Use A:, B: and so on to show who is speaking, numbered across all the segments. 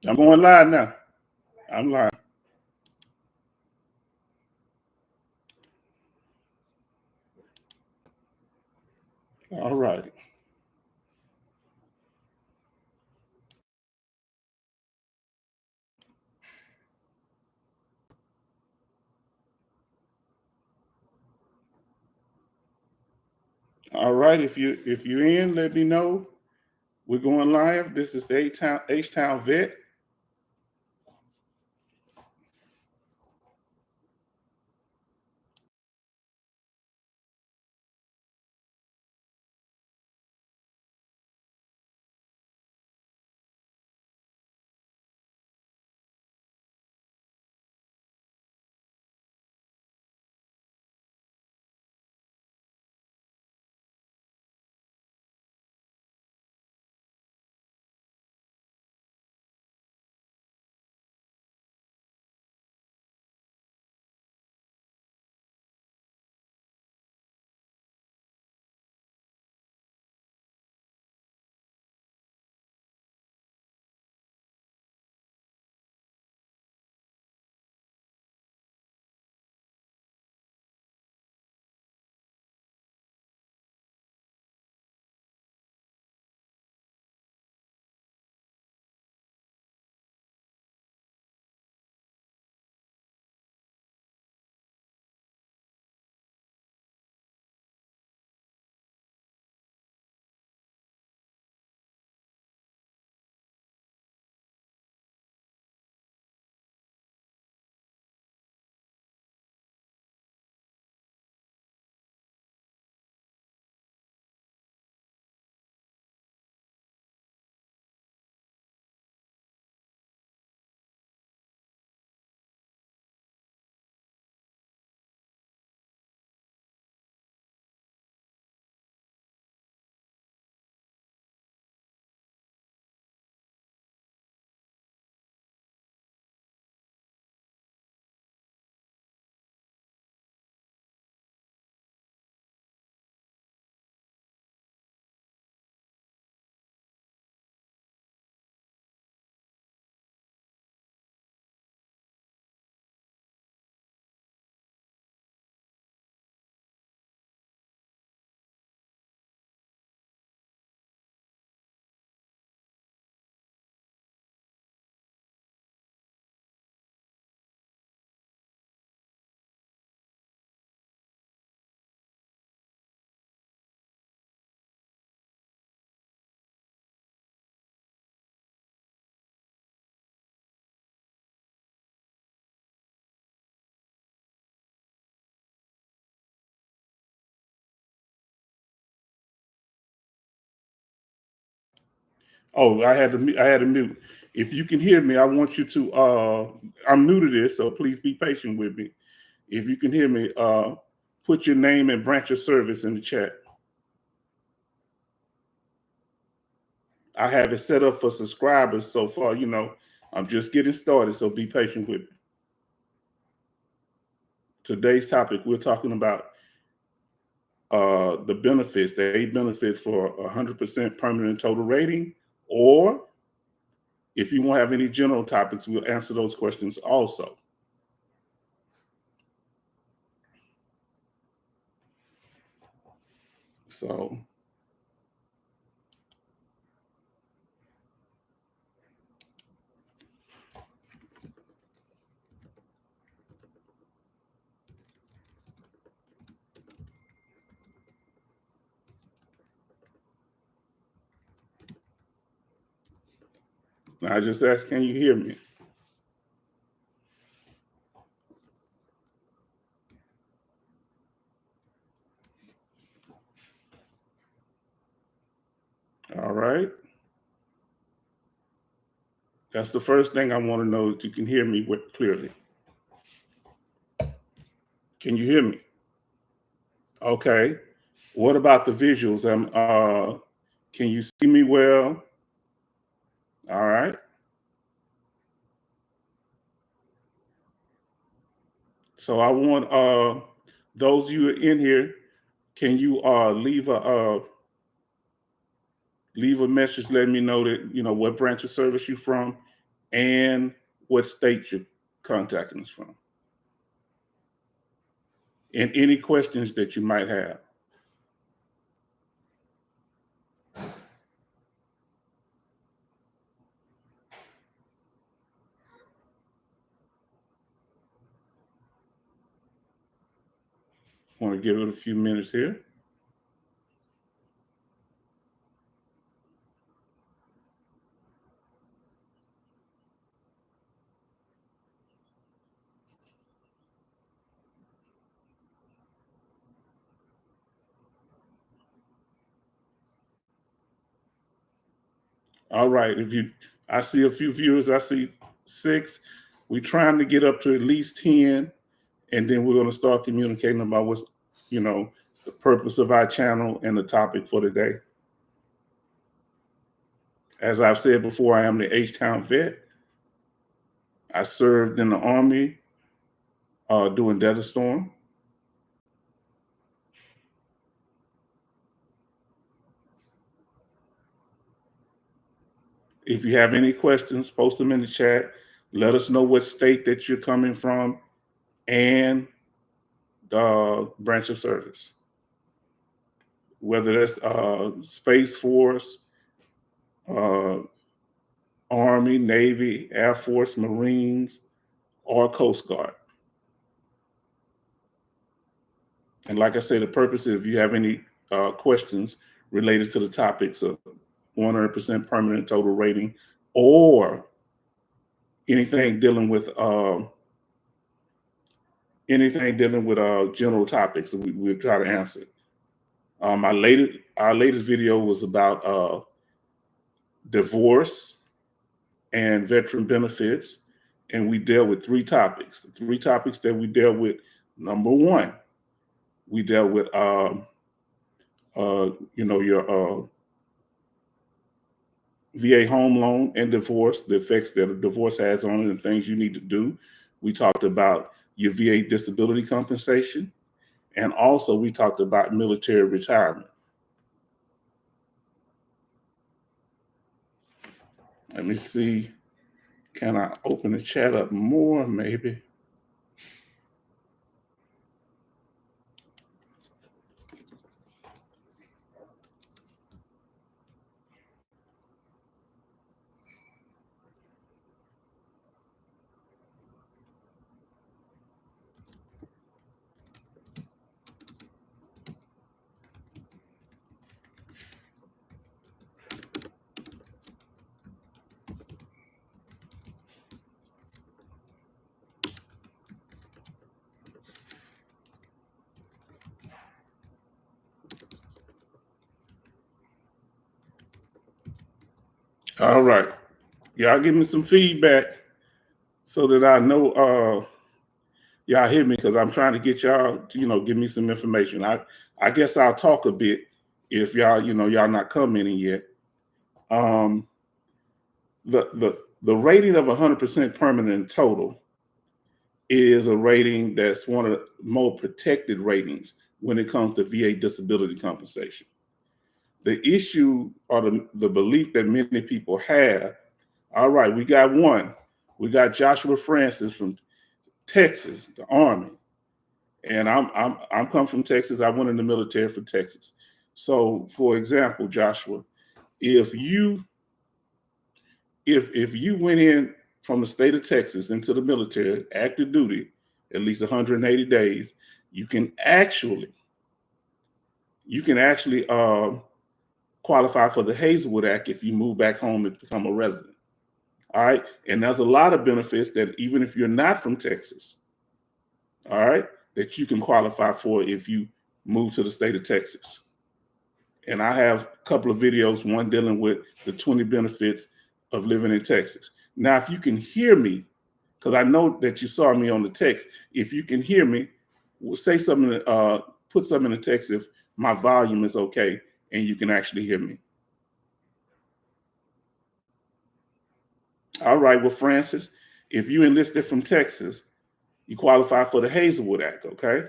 A: I'm going live now. I'm live. All right. All right. If you're in, let me know. We're going live. This is the H-Town Vet. Oh, I had to mute. If you can hear me, I want you to. I'm new to this, so please be patient with me. If you can hear me, put your name and branch of service in the chat. I have it set up for subscribers so far. I'm just getting started, so be patient with me. Today's topic, we're talking about the benefits, the 8 benefits for 100% permanent total rating, or if you won't have any general topics, we'll answer those questions also. So I just asked, can you hear me? All right. That's the first thing I want to know, that you can hear me clearly. Can you hear me? Okay. What about the visuals? Can you see me well? All right. So I want those of you in here, can you leave a message letting me know that what branch of service you're from, and what state you're contacting us from, and any questions that you might have. I want to give it a few minutes here. All right, I see a few viewers, I see 6. We're trying to get up to at least 10, and then we're going to start communicating about what's, the purpose of our channel and the topic for today. As I've said before, I am the H-Town vet. I served in the Army doing Desert Storm. If you have any questions, post them in the chat. Let us know what state that you're coming from and the branch of service, whether that's Space Force, Army, Navy, Air Force, Marines, or Coast Guard. And like I said, the purpose is if you have any questions related to the topics of 100% permanent total rating or anything dealing with general topics, we'll try to answer. Our latest video was about divorce and veteran benefits, and we dealt with 3 topics. The 3 topics that we dealt with: number 1, we dealt with your VA home loan and divorce, the effects that a divorce has on it and things you need to do. We talked about your VA disability compensation, and also we talked about military retirement. Let me see, can I open the chat up more maybe? All right. Y'all give me some feedback so that I know y'all hear me, because I'm trying to get y'all to, give me some information. I guess I'll talk a bit if y'all, y'all not commenting yet. The rating of 100% permanent total is a rating that's one of the more protected ratings when it comes to VA disability compensation. The issue or the belief that many people have, all right, we got one. We got Joshua Francis from Texas, the Army. And I'm come from Texas. I went in the military for Texas. So for example, Joshua, if you went in from the state of Texas into the military, active duty, at least 180 days, you can actually qualify for the Hazelwood Act if you move back home and become a resident. All right. And there's a lot of benefits that even if you're not from Texas, all right, that you can qualify for if you move to the state of Texas. And I have a couple of videos, one dealing with the 20 benefits of living in Texas. Now, if you can hear me, because I know that you saw me on the text, if you can hear me, say something, put something in the text if my volume is okay and you can actually hear me. All right, well, Francis, if you enlisted from Texas, you qualify for the Hazelwood Act, okay?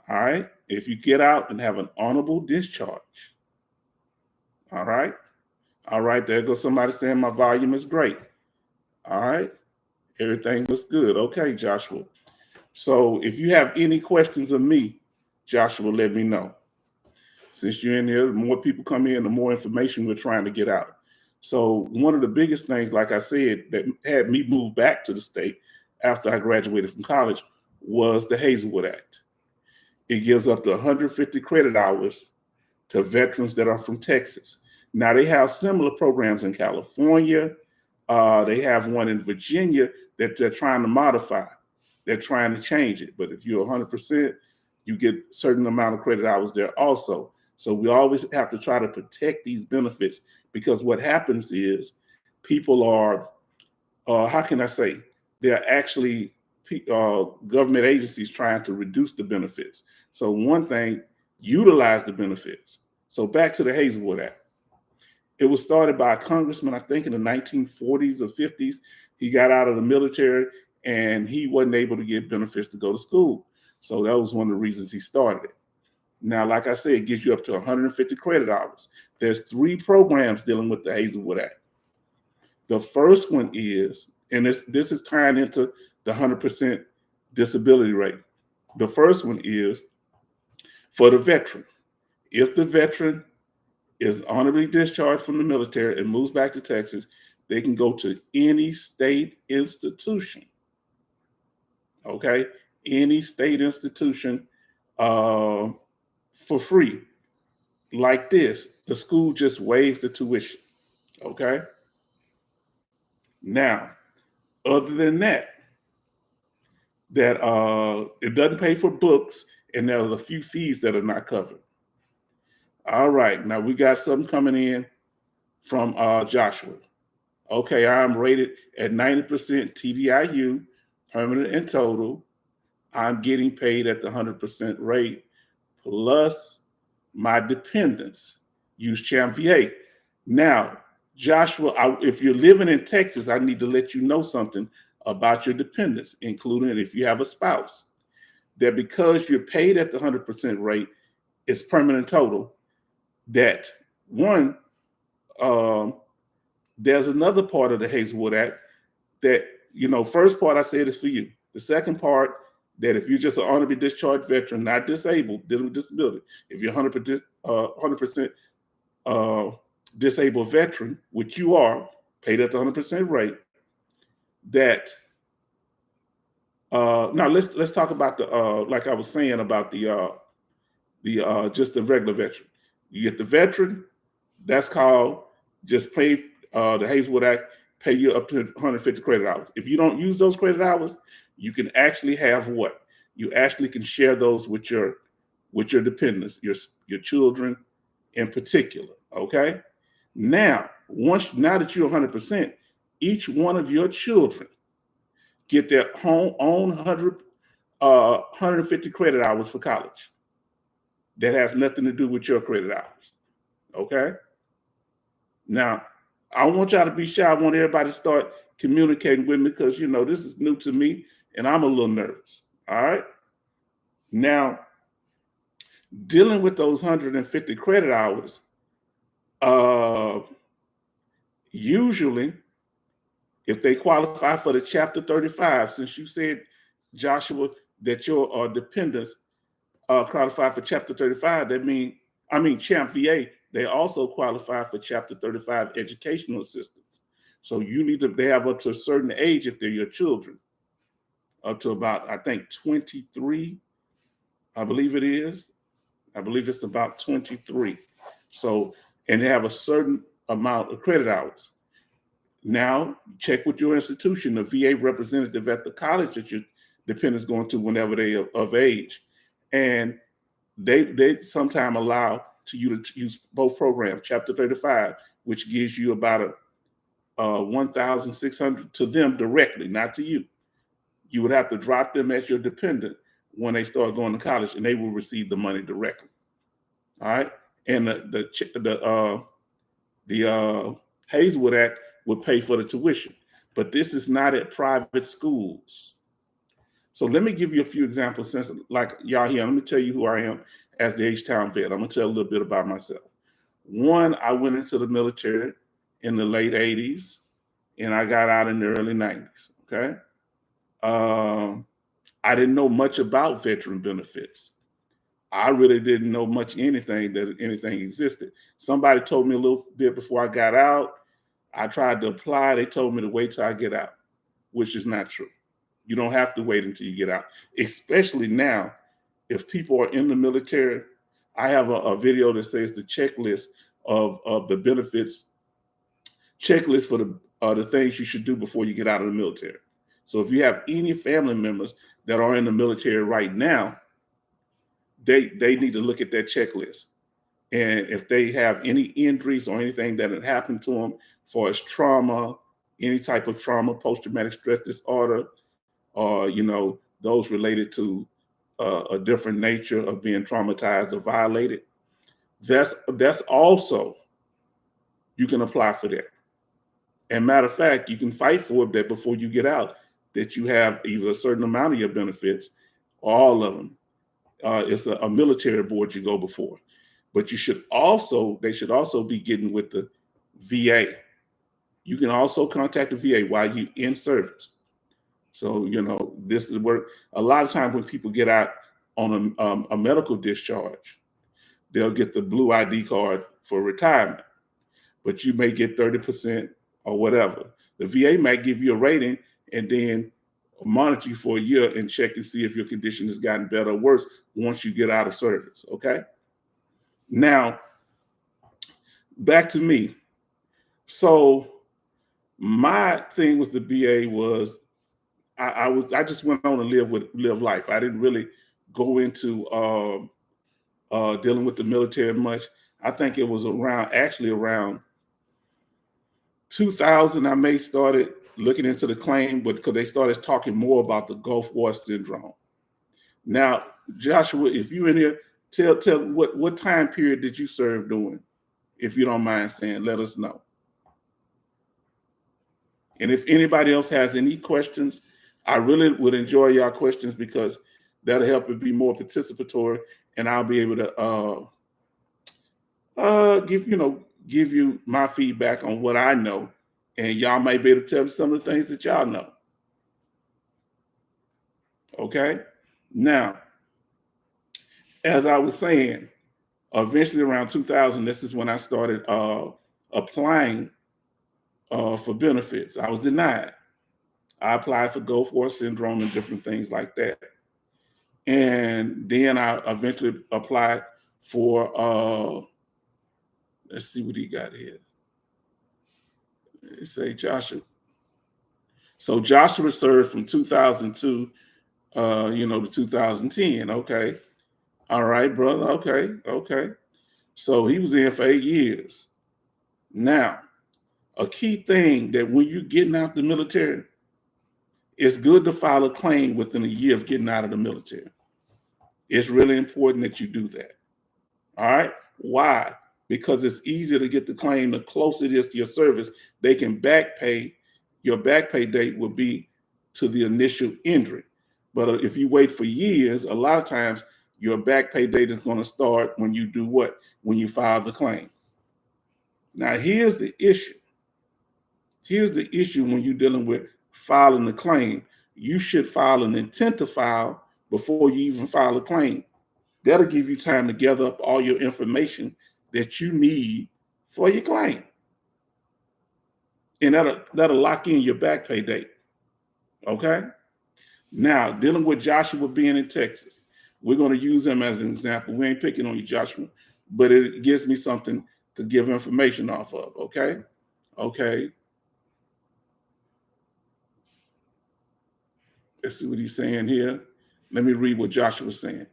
A: All right, if you get out and have an honorable discharge, all right, there goes somebody saying my volume is great. All right. Everything looks good. Okay, Joshua. So if you have any questions of me, Joshua, let me know. Since you're in here, the more people come in, the more information we're trying to get out. So one of the biggest things, like I said, that had me move back to the state after I graduated from college was the Hazelwood Act. It gives up to 150 credit hours to veterans that are from Texas. Now they have similar programs in California. They have one in Virginia that they're trying to modify. They're trying to change it. But if you're 100%, you get a certain amount of credit hours there also. So we always have to try to protect these benefits, because what happens is people are, how can I say, they're actually government agencies trying to reduce the benefits. So one thing, utilize the benefits. So back to the Hazelwood Act. It was started by a congressman, I think, in the 1940s or 50s. He got out of the military and he wasn't able to get benefits to go to school. So that was one of the reasons he started it. Now, like I said, it gives you up to 150 credit hours. There's 3 programs dealing with the Hazelwood Act. The first one is, and this is tying into the 100% disability rate. The first one is for the veteran. If the veteran is honorably discharged from the military and moves back to Texas, they can go to any state institution. Okay, any state institution for free. Like this, the school just waives the tuition. Okay. Now, other than that, it doesn't pay for books, and there's a few fees that are not covered. All right, now we got something coming in from Joshua. Okay, I'm rated at 90% TDIU, permanent and total. I'm getting paid at the 100% rate, plus my dependents use Champ VA. Now, Joshua, if you're living in Texas, I need to let you know something about your dependents, including if you have a spouse, that because you're paid at the 100% rate, it's permanent total. That one, there's another part of the Hazelwood Act that, first part I said is for you. The second part, that if you're just an honorably discharged veteran, not disabled, dealing with disability, if you're 100% disabled veteran, which you are, paid at the 100% rate, that now let's talk about the like I was saying about the just the regular veteran. You get the veteran, that's called just pay the Hazelwood Act, pay you up to 150 credit hours. If you don't use those credit hours, you can actually have what? You actually can share those with your dependents, your children in particular. Okay. Now that you're 100%, each one of your children get their own 150 credit hours for college. That has nothing to do with your credit hours. Okay. Now, I want y'all to be shy. I want everybody to start communicating with me, because this is new to me and I'm a little nervous. All right. Now, dealing with those 150 credit hours, usually, if they qualify for the Chapter 35, since you said, Joshua, that your dependents qualify for Chapter 35, Champ VA, they also qualify for Chapter 35 educational assistance. So they have up to a certain age if they're your children, up to about, I think, 23, I believe it is. I believe it's about 23. So, and they have a certain amount of credit hours. Now, check with your institution, the VA representative at the college that your dependents going to whenever they are of age. And they sometimes allow you to use both programs, Chapter 35, which gives you about a 1,600 to them directly, not to you. You would have to drop them as your dependent when they start going to college, and they will receive the money directly. All right, and the Hazelwood Act would pay for the tuition, but this is not at private schools. So let me give you a few examples. Since, like y'all here, let me tell you who I am as the H-Town vet. I'm gonna tell a little bit about myself. One, I went into the military in the late 80s. and I got out in the early 90s. Okay. I didn't know much about veteran benefits. I really didn't know much that anything existed. Somebody told me a little bit before I got out. I tried to apply. They told me to wait till I get out, which is not true. You don't have to wait until you get out, especially now. If people are in the military, I have a video that says the checklist of the benefits, checklist for the things you should do before you get out of the military. So if you have any family members that are in the military right now, they need to look at that checklist. And if they have any injuries or anything that had happened to them, for as trauma, any type of trauma, post-traumatic stress disorder, or those related to a different nature of being traumatized or violated, that's also, you can apply for that. And matter of fact, you can fight for it that before you get out, that you have either a certain amount of your benefits or all of them. It's a military board you go before. But they should also be getting with the VA. You can also contact the VA while you in service. So, this is where a lot of times when people get out on a medical discharge, they'll get the blue ID card for retirement, but you may get 30% or whatever. The VA might give you a rating and then monitor you for a year and check and see if your condition has gotten better or worse once you get out of service. Okay. Now, back to me. So my thing with the VA was I just went on to live life. I didn't really go into dealing with the military much. I think it was around 2000 I may started looking into the claim, but because they started talking more about the Gulf War syndrome. Now, Joshua, if you're in here, tell what time period did you serve during? If you don't mind saying, let us know. And if anybody else has any questions, I really would enjoy your questions because that'll help it be more participatory, and I'll be able to give you my feedback on what I know, and y'all might be able to tell me some of the things that y'all know. Okay. Now, as I was saying, eventually around 2000, this is when I started applying for benefits. I was denied. I applied for Gulf War syndrome and different things like that. And then I eventually applied for, let's see what he got here. They say Joshua. So Joshua served from 2002, to 2010. Okay. All right, brother. Okay. So he was in for 8 years. Now, a key thing that when you're getting out the military, it's good to file a claim within a year of getting out of the military. It's really important that you do that. All right. Why? Because it's easier to get the claim the closer it is to your service. They can back pay. Your back pay date will be to the initial injury. But if you wait for years, a lot of times your back pay date is going to start when you do what? When you file the claim. Now, here's the issue. Here's the issue when you're dealing with filing the claim. You should file an intent to file before you even file a claim. That'll give you time to gather up all your information that you need for your claim. And that'll lock in your back pay date. Okay? Now, dealing with Joshua being in Texas, we're going to use him as an example. We ain't picking on you, Joshua, but it gives me something to give information off of. Okay? Okay. Let's see what he's saying here. Let me read what Joshua's saying.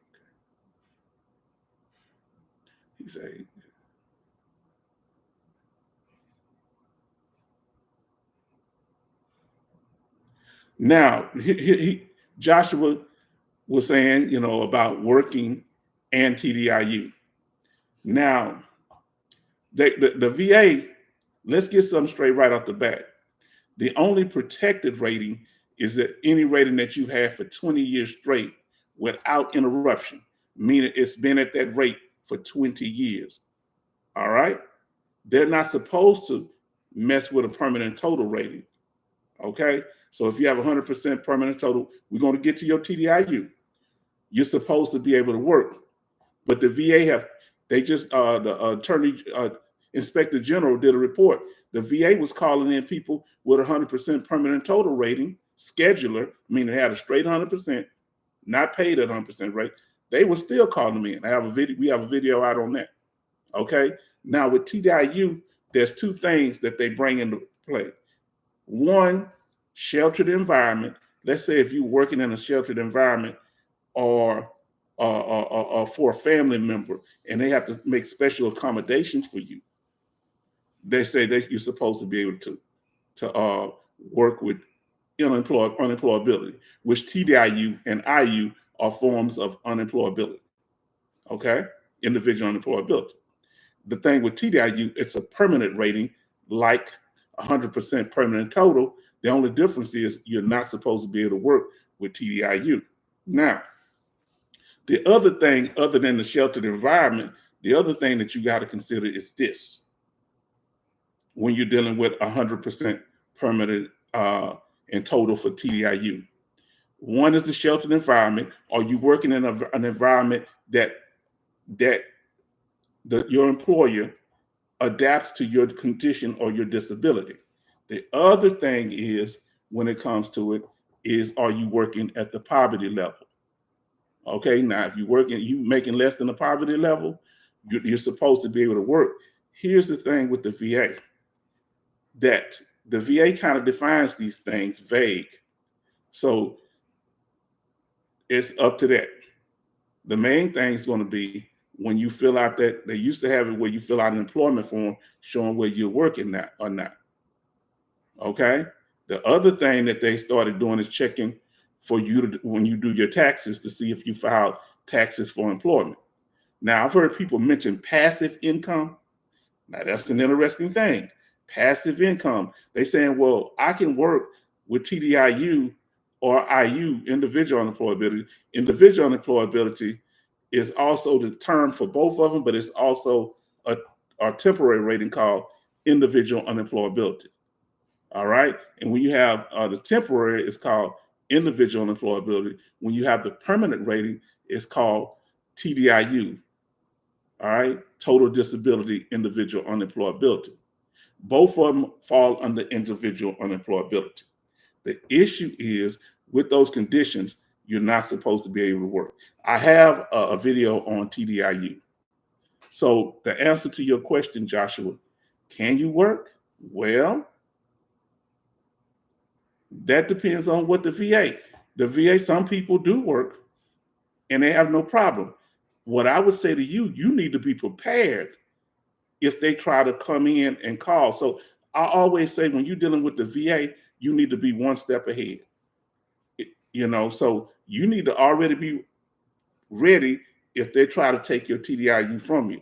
A: He's saying, now, Joshua was saying, about working and TDIU. Now, the VA, let's get something straight right off the bat. The only protected rating is that any rating that you have for 20 years straight without interruption, meaning it's been at that rate for 20 years. All right? They're not supposed to mess with a permanent total rating. Okay, so if you have 100% permanent total, we're going to get to your TDIU. You're supposed to be able to work, but the VA they just the attorney inspector general did a report. The VA was calling in people with 100% permanent total rating, scheduler, meaning they had a straight 100%, not paid at 100% rate. They were still calling them in. I have a video. We have a video out on that. Okay. Now with TDIU, there's two things that they bring into play. One, sheltered environment. Let's say if you're working in a sheltered environment or for a family member and they have to make special accommodations for you, they say that you're supposed to be able to work with unemployability, which TDIU and IU are forms of unemployability. Okay, individual unemployability. The thing with TDIU, it's a permanent rating, like 100% permanent total. The only difference is you're not supposed to be able to work with TDIU. Now, the other thing, other than the sheltered environment, the other thing that you got to consider is this. When you're dealing with 100% permanent in total for TDIU. One is the sheltered environment. Are you working in an environment that your employer adapts to your condition or your disability? The other thing is, when it comes to it, is are you working at the poverty level? Okay, now if you making less than the poverty level, you're supposed to be able to work. Here's the thing with the VA, that the VA kind of defines these things vague. So it's up to that. The main thing is going to be when you fill out that, they used to have it where you fill out an employment form showing where you're working now or not. Okay. The other thing that they started doing is checking for you when you do your taxes to see if you filed taxes for employment. Now, I've heard people mention passive income. Now, that's an interesting thing. Passive income. They saying, well, I can work with TDIU or IU, individual unemployability. Individual unemployability is also the term for both of them, but it's also a temporary rating called individual unemployability. All right. And when you have the temporary, it's called individual unemployability. When you have the permanent rating, it's called TDIU. All right. Total disability individual unemployability. Both of them fall under individual unemployability. The issue is with those conditions, you're not supposed to be able to work. I have a video on TDIU. So the answer to your question, Joshua, can you work? Well, that depends on what the VA, some people do work and they have no problem. What I would say to you, you need to be prepared if they try to come in and call. So I always say when you're dealing with the VA, you need to be one step ahead. So you need to already be ready if they try to take your TDIU from you.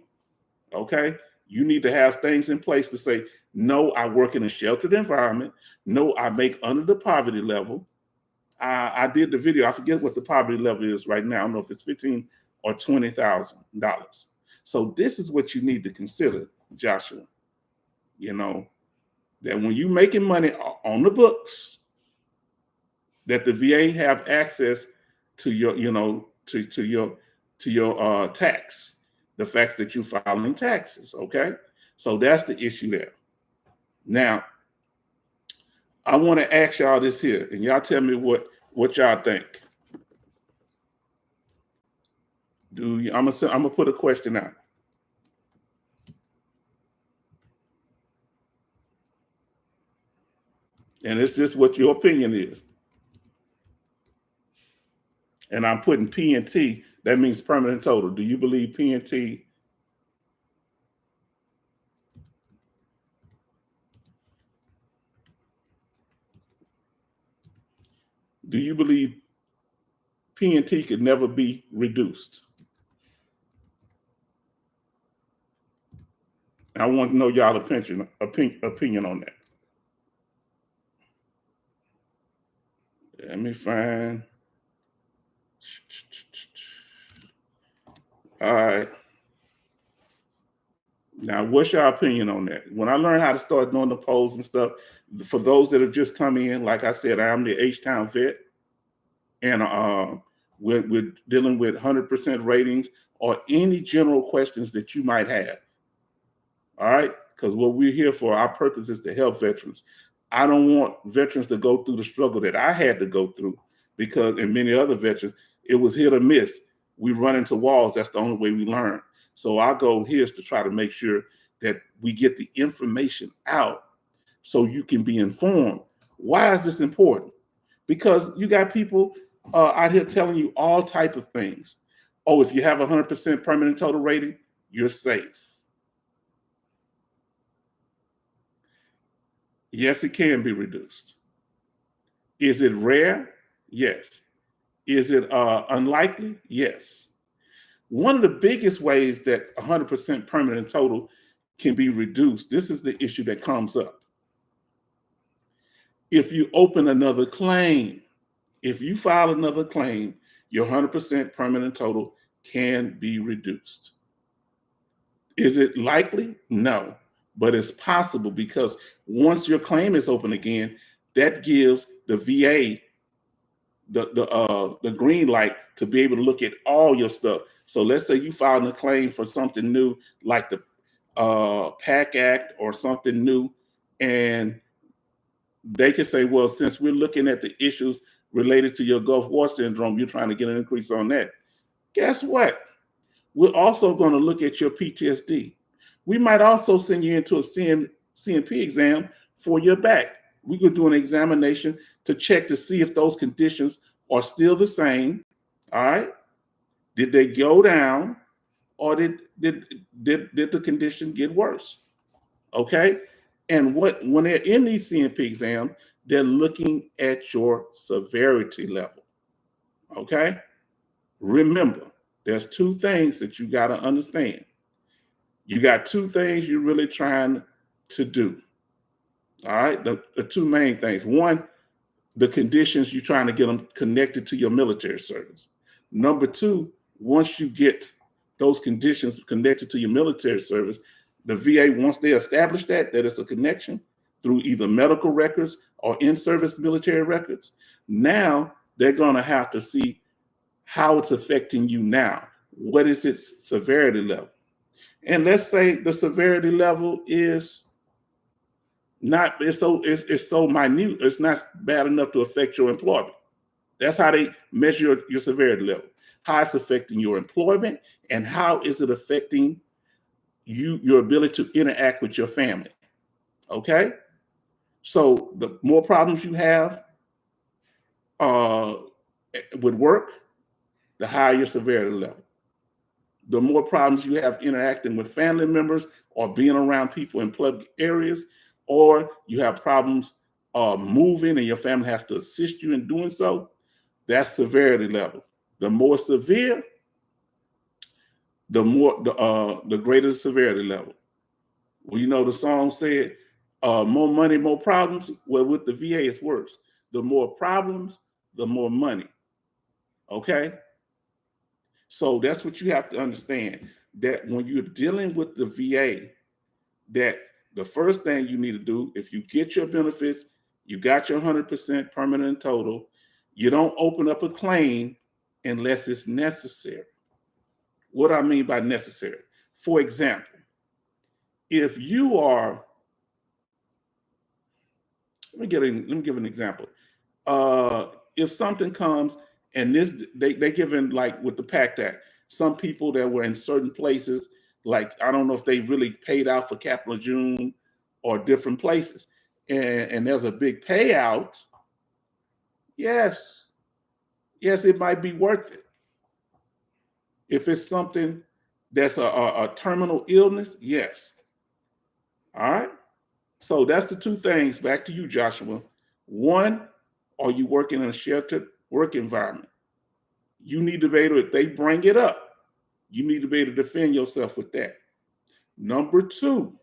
A: Okay. You need to have things in place to say, no, I work in a sheltered environment. No, I make under the poverty level. I did the video. I forget what the poverty level is right now. I don't know if it's $15,000 or $20,000. So this is what you need to consider, Joshua. That when you're making money on the books, that the VA have access to your, to your tax, the fact that you're filing taxes. Okay, so that's the issue there. Now, I want to ask y'all this here, and y'all tell me what y'all think. I'm gonna put a question out. And it's just what your opinion is. And I'm putting P&T, that means permanent total. Do you believe P&T? Do you believe P&T could never be reduced? I want to know y'all opinion on that. Let me find. All right. Now, what's your opinion on that? When I learned how to start doing the polls and stuff, for those that have just come in, like I said, I'm the H-Town vet, and we're dealing with 100% ratings or any general questions that you might have. All right? Because what we're here for, our purpose is to help veterans. I don't want veterans to go through the struggle that I had to go through, because, and many other veterans, it was hit or miss. We run into walls. That's the only way we learn. So our goal here is to try to make sure that we get the information out so you can be informed. Why is this important? Because you got people out here telling you all type of things. Oh, if you have 100% permanent total rating, you're safe. Yes, it can be reduced. Is it rare? Yes. Is it unlikely? Yes. One of the biggest ways that 100% permanent total can be reduced, this is the issue that comes up. If you open another claim, if you file another claim, your 100% permanent total can be reduced. Is it likely? No, but it's possible, because once your claim is open again, that gives the VA the green light to be able to look at all your stuff. So let's say you filed a claim for something new, like the PAC Act or something new, and they can say, well, since we're looking at the issues related to your Gulf War syndrome, you're trying to get an increase on that. Guess what? We're also going to look at your PTSD. We might also send you into a CMP exam for your back. We could do an examination to check to see if those conditions are still the same. All right. Did they go down, or did the condition get worse? Okay. And when they're in these CMP exams, they're looking at your severity level. Okay. Remember, there's two things that you got to understand. You got two things you're really trying to do. All right. The two main things. One, the conditions you're trying to get them connected to your military service. Number two, once you get those conditions connected to your military service, the VA, once they establish that it's a connection through either medical records or in-service military records, now they're going to have to see how it's affecting you now. What is its severity level? And let's say the severity level is not, it's so minute, it's not bad enough to affect your employment. That's how they measure your severity level. How it's affecting your employment, and how is it affecting you, your ability to interact with your family. Okay? So the more problems you have with work, the higher your severity level. The more problems you have interacting with family members or being around people in public areas, or you have problems moving and your family has to assist you in doing so, that's severity level. The more severe, the greater the severity level. Well, you know, the song said, more money, more problems. Well, with the VA, it's worse. The more problems, the more money. Okay? So that's what you have to understand, that when you're dealing with the VA, that the first thing you need to do, if you get your benefits, you got your 100% permanent total, you don't open up a claim unless it's necessary. What I mean by necessary, for example, if you are, let me give an example. If something comes and they given, like with the PACT Act, some people that were in certain places, like I don't know if they really paid out for Capital June or different places, and there's a big payout. Yes, it might be worth it. If it's something that's a terminal illness, yes. All right. So that's the two things. Back to you, Joshua. One, are you working in a sheltered work environment? You need to be able, if they bring it up, you need to be able to defend yourself with that. Number two,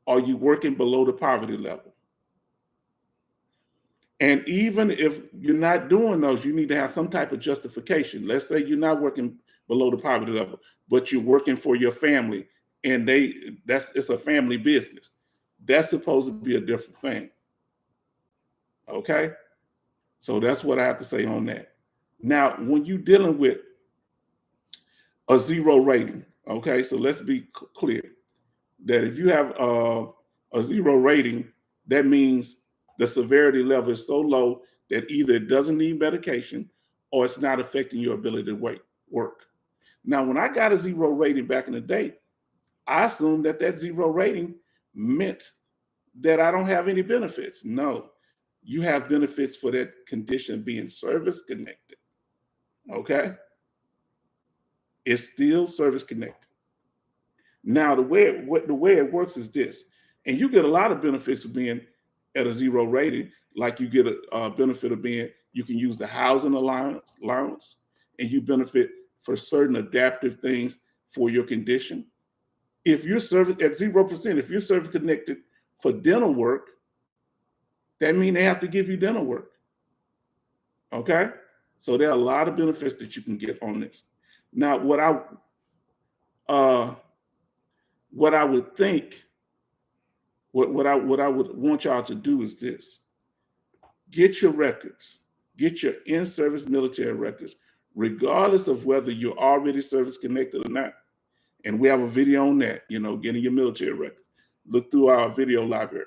A: are you working below the poverty level? And even if you're not doing those, you need to have some type of justification. Let's say you're not working below the poverty level, but you're working for your family and it's a family business. That's supposed to be a different thing. Okay? So that's what I have to say on that. Now, when you're dealing with a zero rating, okay, so let's be clear that if you have a zero rating, that means the severity level is so low that either it doesn't need medication or it's not affecting your ability to work. Now, when I got a zero rating back in the day, I assumed that zero rating meant that I don't have any benefits. No, you have benefits for that condition being service connected. Okay? It's still service connected. Now, the way it works is this, and you get a lot of benefits of being at a zero rating, like you get a benefit of you can use the housing allowance, and you benefit for certain adaptive things for your condition. If you're service at 0%, if you're service connected for dental work, that means they have to give you dental work. Okay? So there are a lot of benefits that you can get on this. Now, what I would think, what I would want y'all to do is this: get your records, get your in-service military records, regardless of whether you're already service connected or not. And we have a video on that, getting your military records. Look through our video library.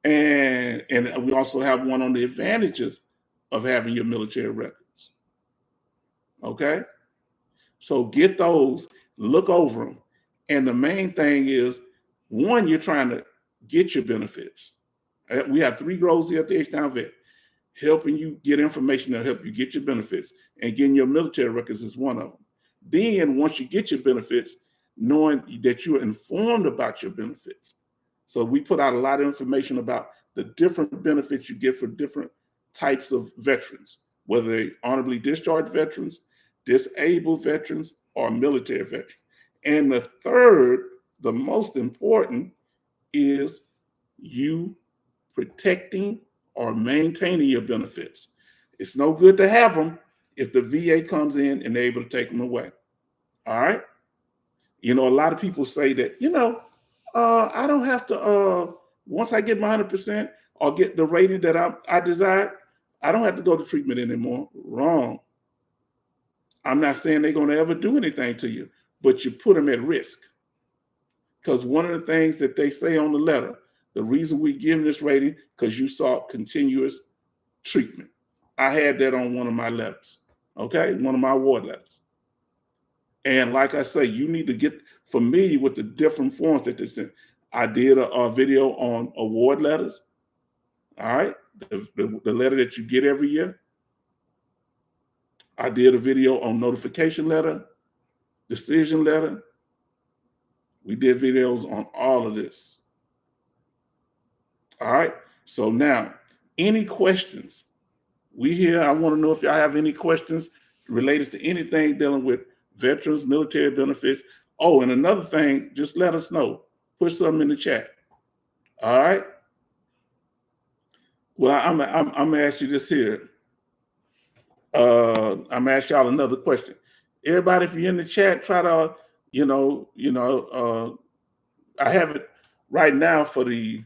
A: And we also have one on the advantages of having your military records. Okay? So get those, look over them. And the main thing is, one, you're trying to get your benefits. We have 3 goals here at the H-Town Vet: helping you get information to help you get your benefits, and getting your military records is one of them. Then once you get your benefits, knowing that you're informed about your benefits. So we put out a lot of information about the different benefits you get for different types of veterans, whether they're honorably discharged veterans, disabled veterans, or military veterans. And the third, the most important, is you protecting or maintaining your benefits. It's no good to have them if the VA comes in and they're able to take them away. All right? A lot of people say that, I don't have to, once I get my 100% or get the rating that I desire, I don't have to go to treatment anymore. Wrong. I'm not saying they're going to ever do anything to you, but you put them at risk. Because one of the things that they say on the letter, the reason we give them this rating, because you sought continuous treatment. I had that on one of my letters, okay? One of my award letters. And like I say, you need to get familiar with the different forms that they send. I did a video on award letters, all right? The letter that you get every year. I did a video on notification letter, decision letter. We did videos on all of this. All right. So now, any questions? I want to know if y'all have any questions related to anything dealing with veterans, military benefits. Oh, and another thing, just let us know. Put something in the chat. All right. Well, I'm gonna ask you this here. I'm gonna ask y'all another question. Everybody, if you're in the chat, try to, I have it right now for the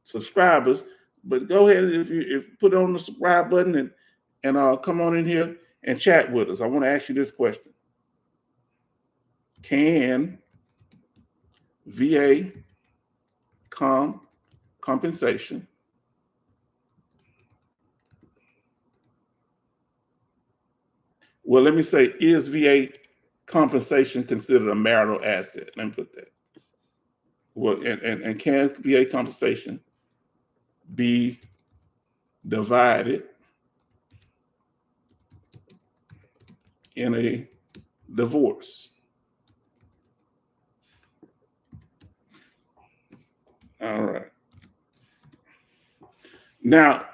A: subscribers, but go ahead if you put on the subscribe button and come on in here and chat with us. I want to ask you this question: can VA compensation let me say, is VA compensation considered a marital asset? Let me put that. Well, and can VA compensation be divided in a divorce? All right. Now,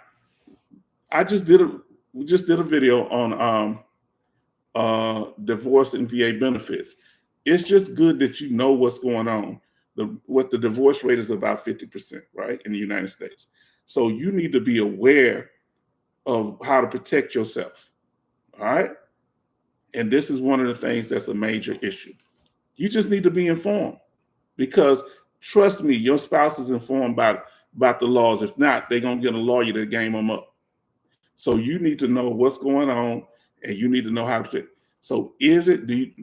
A: we just did a video on divorce and VA benefits. It's just good that you know what's going on. What the divorce rate is about 50%, right, in the United States. So you need to be aware of how to protect yourself. All right. And this is one of the things that's a major issue. You just need to be informed. Because trust me, your spouse is informed about the laws. If not, they're gonna get a lawyer to game them up. So you need to know what's going on, and you need to know how to. So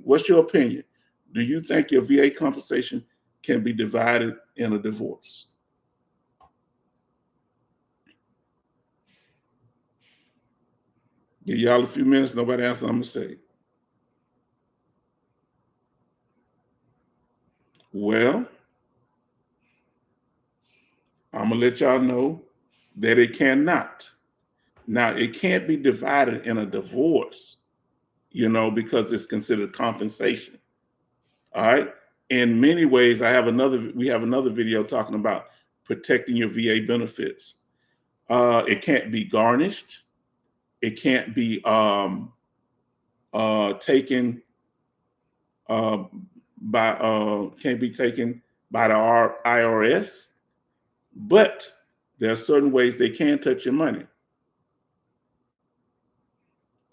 A: what's your opinion? Do you think your VA compensation can be divided in a divorce? Give y'all a few minutes. Nobody else I'm gonna say. Well, I'm gonna let y'all know that it cannot. Now, it can't be divided in a divorce, because it's considered compensation. All right. In many ways, we have another video talking about protecting your VA benefits. It can't be garnished. It can't be taken uh, can't be taken by the IRS. But there are certain ways they can touch your money.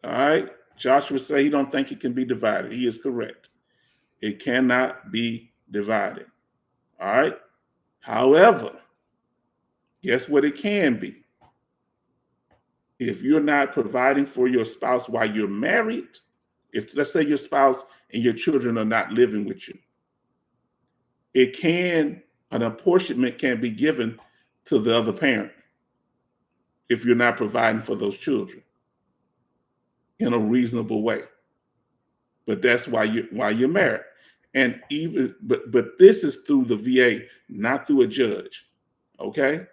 A: All right. Joshua say he don't think it can be divided. He is correct. It cannot be divided. All right. However, guess what it can be? If you're not providing for your spouse while you're married, if let's say your spouse and your children are not living with you, an apportionment can be given to the other parent if you're not providing for those children in a reasonable way. But that's why you're married. And but this is through the VA, not through a judge. Okay.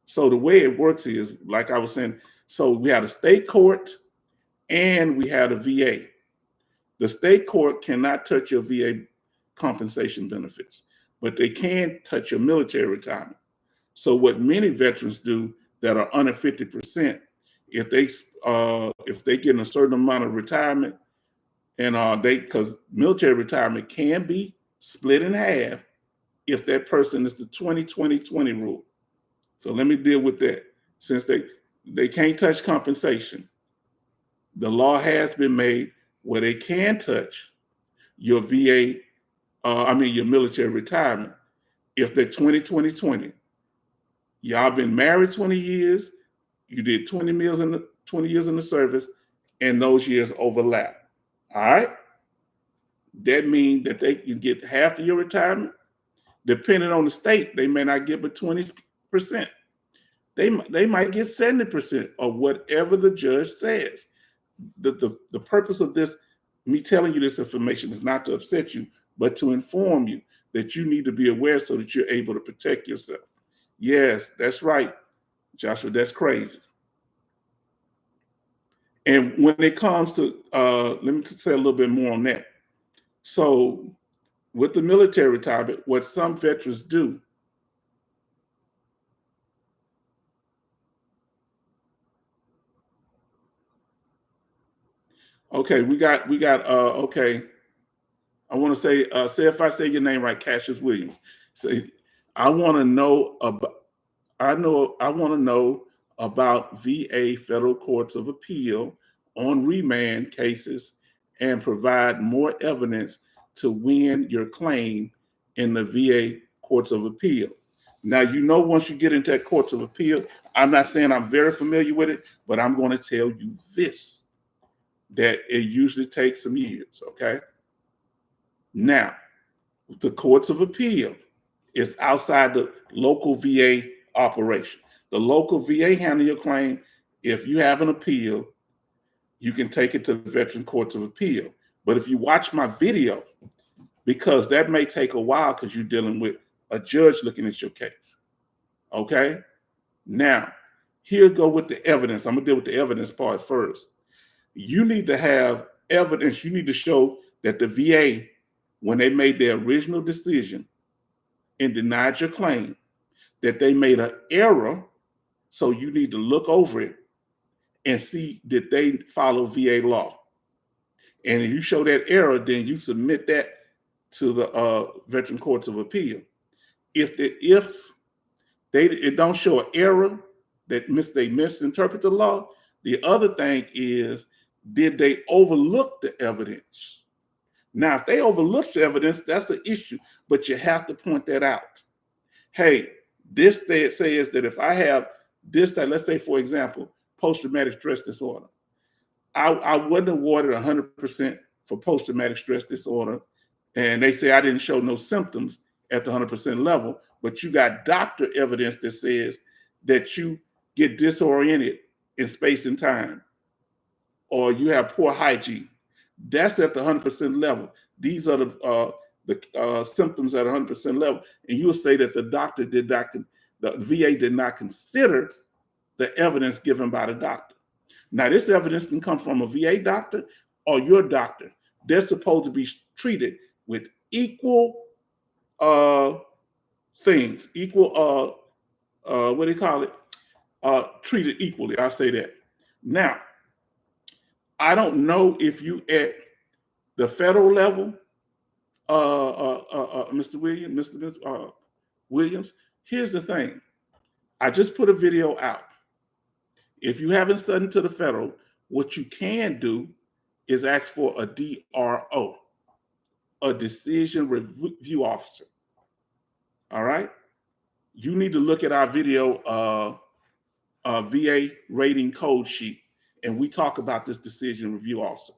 A: So the way it works is, like I was saying, so we had a state court and we had a VA. The state court cannot touch your VA compensation benefits, but they can touch your military retirement. So what many veterans do that are under 50%, if they get a certain amount of retirement, and because military retirement can be split in half if that person is the 20-20-20 rule. So let me deal with that. Since they can't touch compensation, the law has been made where they can touch your VA, your military retirement if they're 20-20-20. Y'all been married 20 years, you did 20 years in the service, and those years overlap. All right. That means that they can get half of your retirement. Depending on the state, they may not get but 20%. They might get 70% or whatever the judge says. The purpose of this, me telling you this information, is not to upset you, but to inform you that you need to be aware so that you're able to protect yourself. Yes, that's right, Joshua, that's crazy. And when it comes to, let me say a little bit more on that. So with the military retirement, what some veterans do, okay, we got okay. I want to say if I say your name right, Cassius Williams. Say, I want to know about VA federal courts of appeal on remand cases and provide more evidence to win your claim in the VA courts of appeal. Now, once you get into that courts of appeal, I'm not saying I'm very familiar with it, but I'm going to tell you this, that it usually takes some years, okay? Now, the courts of appeal is outside the local VA operation. The local VA handle your claim. If you have an appeal, you can take it to the Veteran Courts of Appeal. But if you watch my video, because that may take a while because you're dealing with a judge looking at your case. Okay? Now, here go with the evidence. I'm going to deal with the evidence part first. You need to have evidence. You need to show that the VA, when they made their original decision and denied your claim, that they made an error. So you need to look over it and see, did they follow VA law? And if you show that error, then you submit that to the Veteran Courts of Appeal. If it don't show an error that they misinterpret the law, the other thing is, did they overlook the evidence? Now, if they overlook the evidence, that's an issue, but you have to point that out. Hey, this says that if I have this, that, let's say, for example, post-traumatic stress disorder, I wasn't awarded 100% for post-traumatic stress disorder, and they say I didn't show no symptoms at the 100% level, but you got doctor evidence that says that you get disoriented in space and time, or you have poor hygiene. That's at the 100% level. These are the symptoms at 100% level, and you'll say that the VA did not consider the evidence given by the doctor. Now, this evidence can come from a VA doctor or your doctor. They're supposed to be treated with equal things, equal, what do you call it? Treated equally, I'll say that. Now, I don't know if you at the federal level, Mr. Williams, here's the thing. I just put a video out. If you haven't studied to the federal, what you can do is ask for a DRO, a decision review officer. All right? You need to look at our video, VA rating code sheet, and we talk about this decision review officer.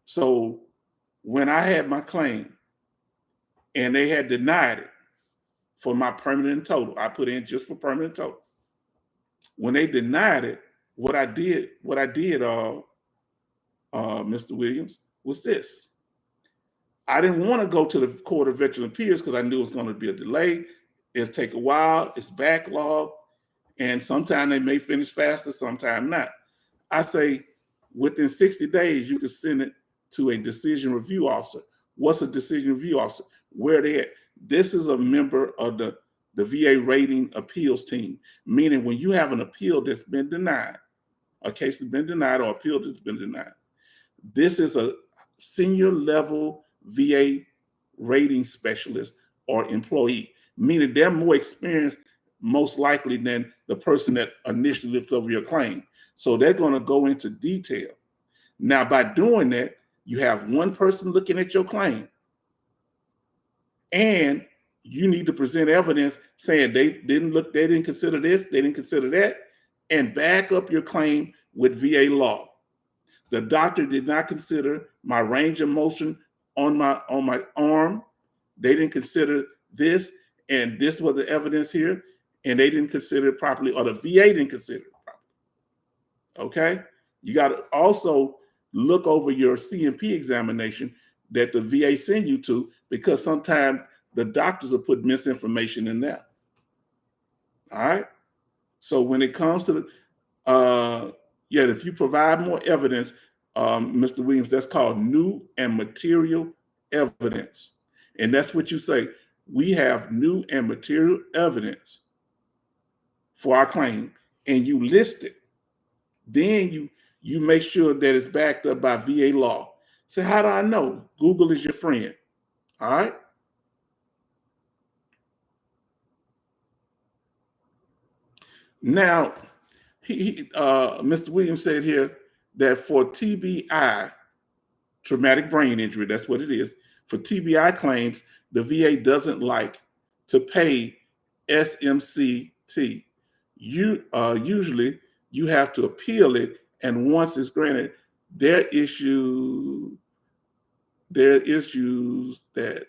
A: So when I had my claim and they had denied it for my permanent total, I put in just for permanent total. When they denied it, what I did, Mr. Williams, was this. I didn't want to go to the Court of Veteran Appeals because I knew it was going to be a delay. It'll take a while. It's backlog. And sometimes they may finish faster, sometimes not. I say within 60 days, you can send it to a decision review officer. What's a decision review officer? Where they at? This is a member of the VA rating appeals team, meaning when you have an appeal that's been denied, a case that's been denied or appeal that's been denied, this is a senior level VA rating specialist or employee, meaning they're more experienced most likely than the person that initially looked over your claim. So they're going to go into detail. Now, by doing that, you have one person looking at your claim, and you need to present evidence saying they didn't consider this, they didn't consider that, and back up your claim with VA law. The doctor did not consider my range of motion on my arm. They didn't consider this, and this was the evidence here, and they didn't consider it properly, or the VA didn't consider it properly. Okay? You got to also look over your C&P examination that the VA send you to, because sometimes the doctors will put misinformation in there. All right? So when it comes to if you provide more evidence, Mr. Williams, that's called new and material evidence. And that's what you say. We have new and material evidence for our claim, and you list it. Then you make sure that it's backed up by VA law. So how do I know? Google is your friend. All right? Now, Mr. Williams said here that for TBI, traumatic brain injury, that's what it is. For TBI claims, the VA doesn't like to pay SMCT. Usually, you have to appeal it, and once it's granted, there are issues that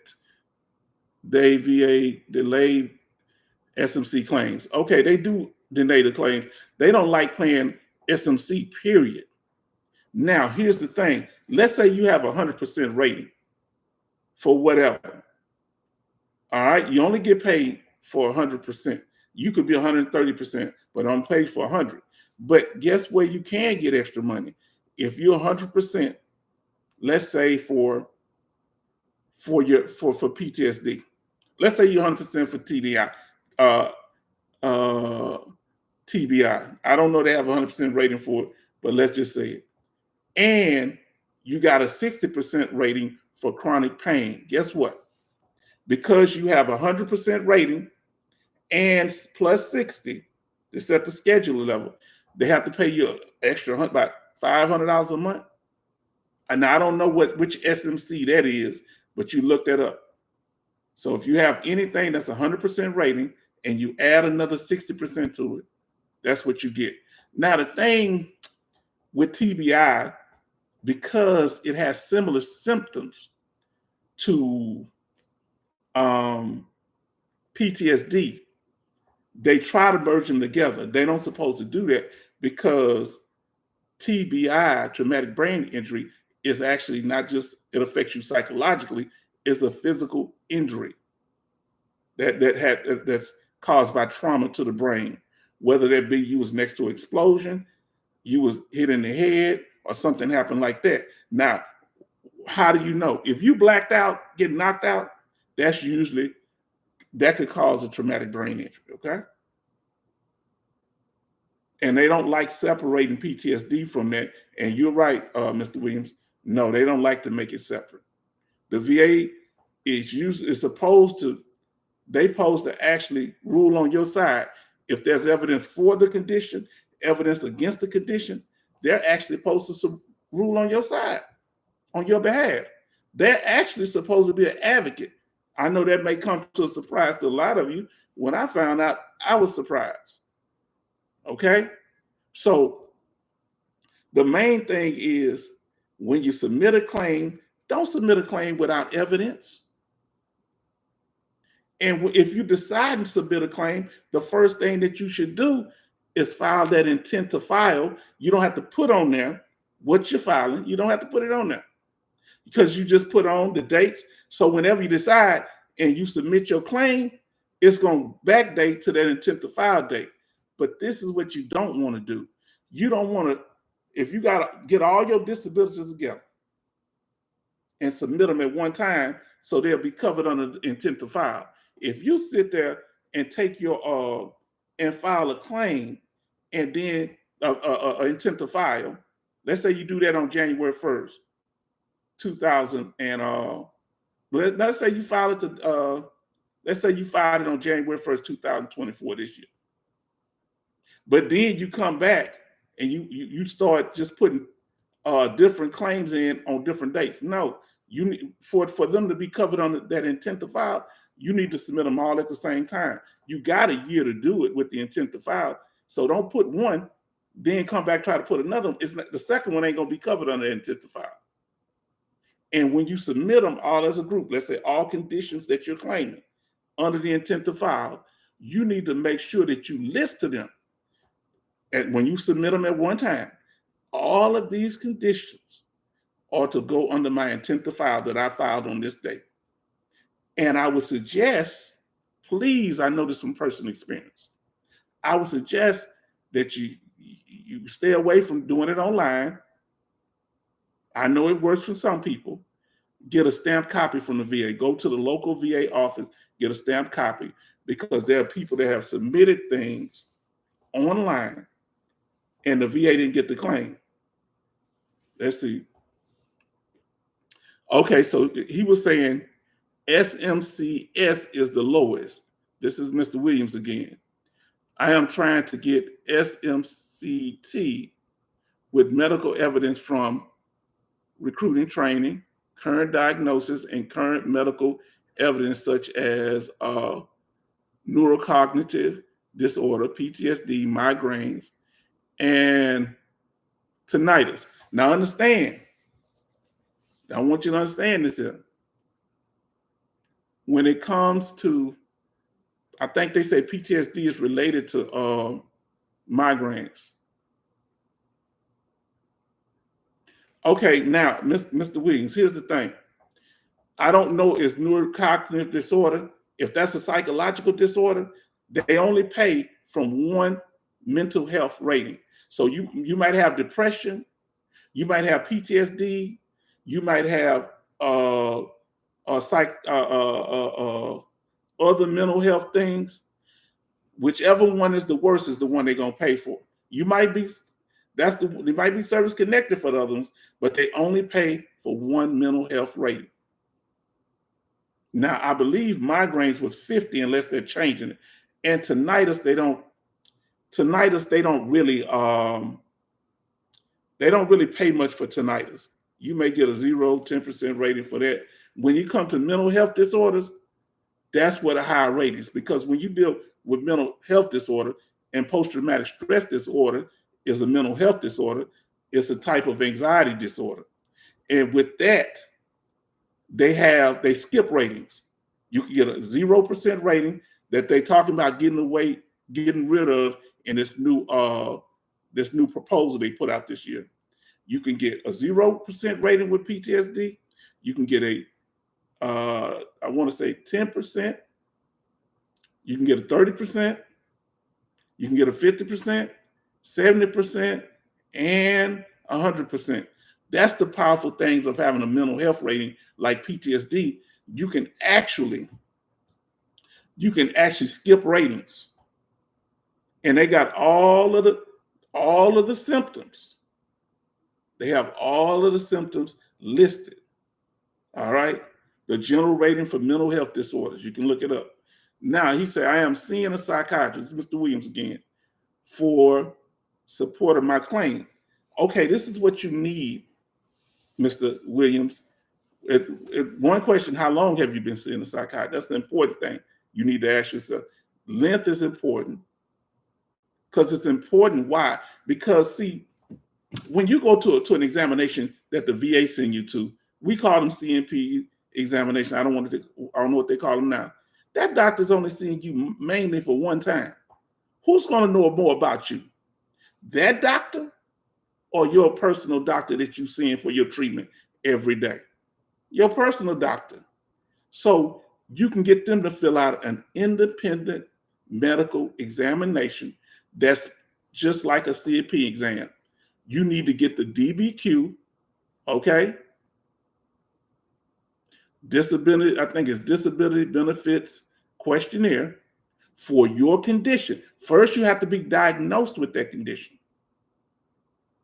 A: they VA delay SMC claims. Okay, they do deny the claims. They don't like paying SMC, period. Now, here's the thing. Let's say you have 100% rating for whatever. All right, you only get paid for 100%. You could be 130%, but I'm paid for 100. But guess where you can get extra money? If you're 100%, let's say for PTSD. Let's say you're 100% for TDI, TBI. I don't know they have 100% rating for it, but let's just say it. And you got a 60% rating for chronic pain. Guess what? Because you have 100% rating and plus 60 to set the schedule level, they have to pay you extra about $500 a month. And I don't know which SMC that is, but you look that up. So if you have anything that's 100% rating and you add another 60% to it, that's what you get. Now, the thing with TBI, because it has similar symptoms to PTSD, they try to merge them together. They don't supposed to do that because TBI, traumatic brain injury, is actually not just it affects you psychologically, it's a physical injury that's caused by trauma to the brain, whether that be you was next to an explosion, you was hit in the head, or something happened like that. Now, how do you know? If you blacked out, get knocked out, that could cause a traumatic brain injury, okay? And they don't like separating PTSD from that. And you're right, Mr. Williams. No, they don't like to make it separate. The VA is supposed to actually rule on your side. If there's evidence for the condition, evidence against the condition, they're actually supposed to rule on your side, on your behalf. They're actually supposed to be an advocate. I know that may come to a surprise to a lot of you. When I found out, I was surprised. Okay? So the main thing is when you submit a claim, don't submit a claim without evidence. And if you decide to submit a claim, the first thing that you should do is file that intent to file. You don't have to put on there what you're filing. You don't have to put it on there because you just put on the dates. So whenever you decide and you submit your claim, it's going to backdate to that intent to file date. But this is what you don't want to do. You don't want to, if you got to get all your disabilities together and submit them at one time so they'll be covered under the intent to file. If you sit there and take your and file a claim and then intent to file, let's say you do that on January 1st, 2000 and let's say you file it to let's say you filed it on January 1st, 2024 this year. But then you come back and you start just putting different claims in on different dates. No, you need for them to be covered on that intent to file, you need to submit them all at the same time. You got a year to do it with the intent to file. So don't put one, then come back, try to put another one. It's not, the second one ain't gonna be covered under intent to file. And when you submit them all as a group, let's say all conditions that you're claiming under the intent to file, you need to make sure that you list to them. And when you submit them at one time, all of these conditions are to go under my intent to file that I filed on this date. And I would suggest, please, I know this from personal experience, I would suggest that you stay away from doing it online. I know it works for some people. Get a stamped copy from the VA. Go to the local VA office, get a stamped copy, because there are people that have submitted things online and the VA didn't get the claim. Let's see. Okay, so he was saying SMCS is the lowest. This is Mr. Williams again. I am trying to get SMCT with medical evidence from recruiting training, current diagnosis, and current medical evidence such as neurocognitive disorder, PTSD, migraines, and tinnitus. Now understand, I want you to understand this here. When it comes to, I think they say PTSD is related to migraines. Okay, now, Mr. Williams, here's the thing. I don't know if neurocognitive disorder, if that's a psychological disorder, they only pay from one mental health rating. So you might have depression, you might have PTSD, you might have other mental health things. Whichever one is the worst is the one they're gonna pay for. You might be they might be service connected for the other ones, but they only pay for one mental health rating. Now, I believe migraines was 50 unless they're changing it. And tinnitus, they don't really pay much for tinnitus. You may get a 0, 10% rating for that. When you come to mental health disorders, that's where the higher rate is, because when you deal with mental health disorder, and post-traumatic stress disorder is a mental health disorder, it's a type of anxiety disorder. And with that, they skip ratings. You can get a 0% rating that they talking about getting rid of in this new proposal they put out this year. You can get a 0% rating with PTSD. You can get a I want to say 10%. You can get a 30%. You can get a 50%, 70%, and 100%. That's the powerful things of having a mental health rating like PTSD. You can actually skip ratings, and they got all of the symptoms. They have all of the symptoms listed. All right, the general rating for mental health disorders. You can look it up. Now he said, "I am seeing a psychiatrist, Mr. Williams again, for support of my claim." Okay, this is what you need, Mr. Williams. One question: how long have you been seeing a psychiatrist? That's the important thing you need to ask yourself. Length is important, because it's important. Why? Because see, when you go to an examination that the VA send you to, we call them CNP examination. I don't know what they call them now. That doctor's only seeing you mainly for one time. Who's going to know more about you? That doctor or your personal doctor that you're seeing for your treatment every day? Your personal doctor. So you can get them to fill out an independent medical examination that's just like a CNP exam. You need to get the DBQ, okay? Disability, I think it's Disability Benefits Questionnaire for your condition. First, you have to be diagnosed with that condition.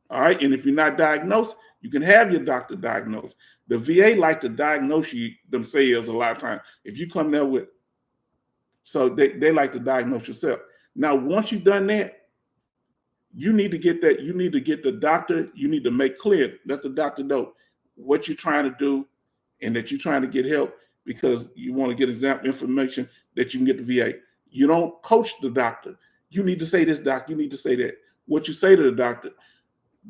A: All right, and if you're not diagnosed, you can have your doctor diagnose. The VA like to diagnose you themselves a lot of times. If you come there with, so they like to diagnose yourself. Now, once you've done that, you need to get that. You need to get the doctor. You need to make clear, let the doctor know what you're trying to do, and that you're trying to get help because you want to get example information that you can get the VA. You don't coach the doctor. You need to say this, doc. You need to say that. What you say to the doctor: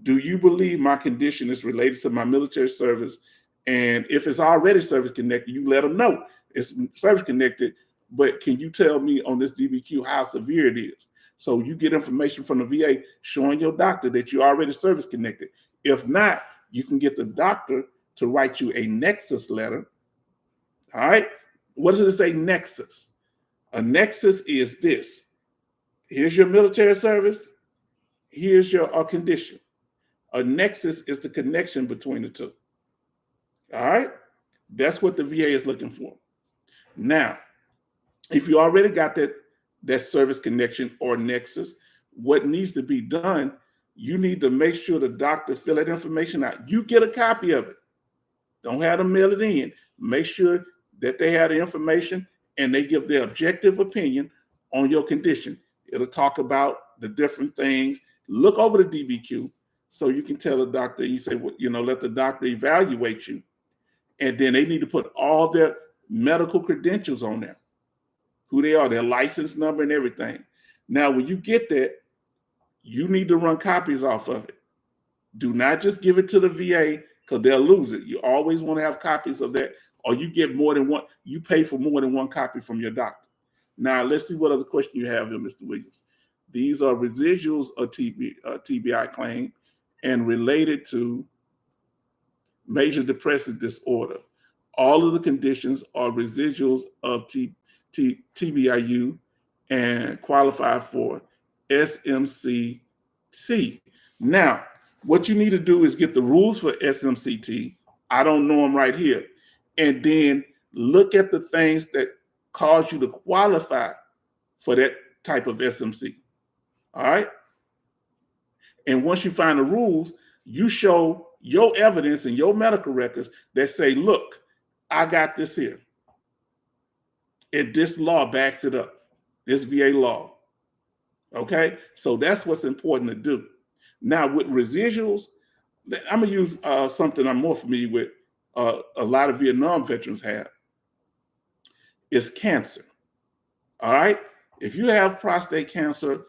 A: do you believe my condition is related to my military service? And if it's already service connected, you let them know it's service connected. But can you tell me on this DBQ how severe it is? So you get information from the VA showing your doctor that you're already service connected. If not, you can get the doctor to write you a Nexus letter. All right. What does it say, Nexus? A Nexus is this. Here's your military service. Here's your condition. A Nexus is the connection between the two. All right. That's what the VA is looking for. Now, if you already got that service connection or Nexus, what needs to be done, you need to make sure the doctor fill that information out. You get a copy of it. Don't have them mail it in. Make sure that they have the information and they give their objective opinion on your condition. It'll talk about the different things. Look over the DBQ so you can tell the doctor, you say, well, let the doctor evaluate you. And then they need to put all their medical credentials on there, who they are, their license number and everything. Now, when you get that, you need to run copies off of it. Do not just give it to the VA because they'll lose it. You always want to have copies of that, or you get more than one. You pay for more than one copy from your doctor. Now, let's see what other question you have here, Mr. Williams. These are residuals of TBI claim and related to major depressive disorder. All of the conditions are residuals of TBIU and qualify for SMCT. Now, what you need to do is get the rules for SMCT. I don't know them right here. And then look at the things that cause you to qualify for that type of SMC. All right. And once you find the rules, you show your evidence and your medical records that say, look, I got this here. And this law backs it up, this VA law. Okay. So that's what's important to do. Now with residuals, I'm gonna use something I'm more familiar with. A lot of Vietnam veterans have is cancer. All right, if you have prostate cancer,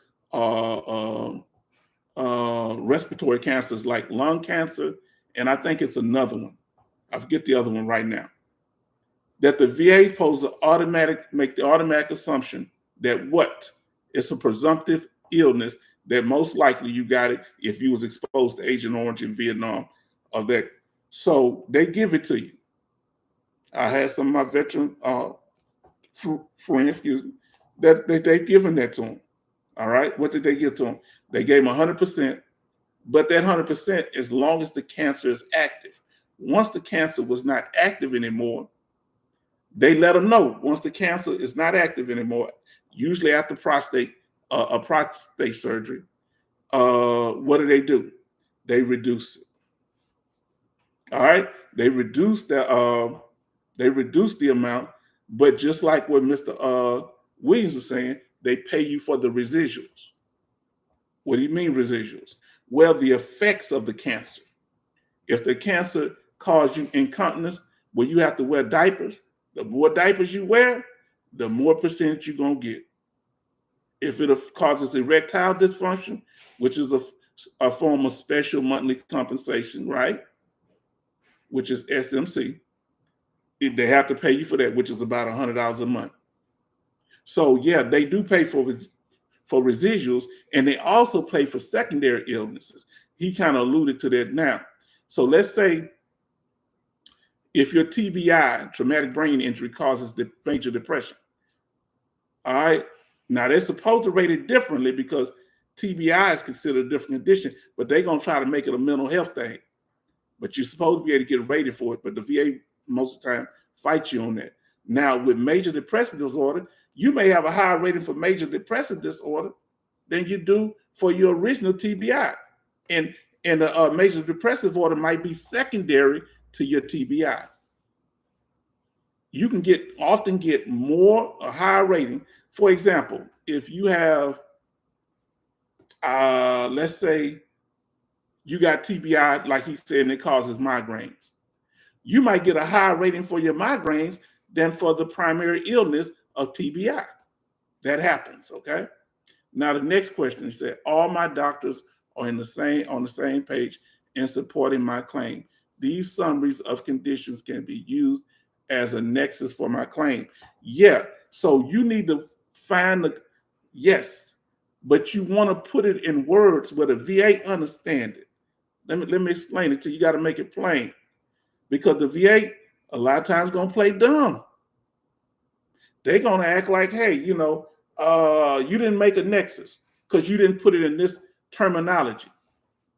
A: respiratory cancers like lung cancer, and I think it's another one. I forget the other one right now. That the VA is supposed to make the automatic assumption that what? It's a presumptive illness that most likely you got it if you was exposed to Agent Orange in Vietnam of that. So they give it to you. I had some of my veteran friends, excuse me, that they've given that to them. All right, what did they give to them? They gave them 100%, but that 100% as long as the cancer is active. Once the cancer was not active anymore, they let them know once the cancer is not active anymore, usually after a prostate surgery, what do? They reduce it. All right, they reduce the amount, but just like what Mr. Williams was saying, they pay you for the residuals. What do you mean residuals? Well, the effects of the cancer. If the cancer caused you incontinence, where you have to wear diapers, the more diapers you wear, the more percentage you're going to get. If it causes erectile dysfunction, which is a form of special monthly compensation, right? Which is SMC, they have to pay you for that, which is about $100 a month. So yeah, they do pay for residuals, and they also pay for secondary illnesses. He kind of alluded to that now. So let's say if your TBI, traumatic brain injury, causes the major depression. All right. Now they're supposed to rate it differently because TBI is considered a different condition, but they're going to try to make it a mental health thing. But you're supposed to be able to get rated for it. But the VA most of the time fights you on that. Now with major depressive disorder, you may have a higher rating for major depressive disorder than you do for your original TBI. And a major depressive disorder might be secondary to your TBI. You can often get a higher rating. For example, if you have, let's say you got TBI, like he said, and it causes migraines. You might get a higher rating for your migraines than for the primary illness of TBI. That happens, okay? Now the next question is that all my doctors are on the same page in supporting my claim. These summaries of conditions can be used as a nexus for my claim. Yeah, so you need to find yes, but you want to put it in words where the VA understand it. Let me explain it to you. You got to make it plain, because the VA a lot of times gonna play dumb. They're gonna act like, hey, you didn't make a nexus because you didn't put it in this terminology.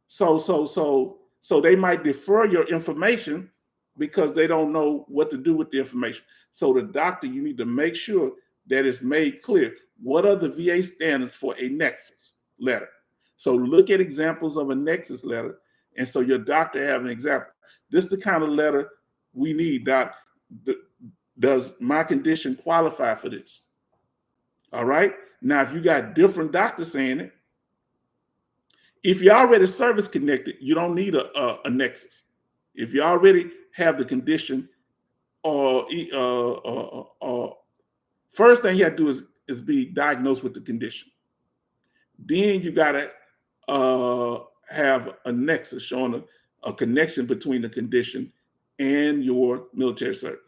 A: So they might defer your information because they don't know what to do with the information. So the doctor, you need to make sure that it's made clear what are the VA standards for a nexus letter. So look at examples of a nexus letter, and so your doctor have an example. This is the kind of letter we need, doc. Does my condition qualify for this? All right. Now, if you got different doctors saying it, if you're already service connected, you don't need a nexus. If you already have the condition, or first thing you have to do is be diagnosed with the condition. Then you got to have a nexus showing a connection between the condition and your military service.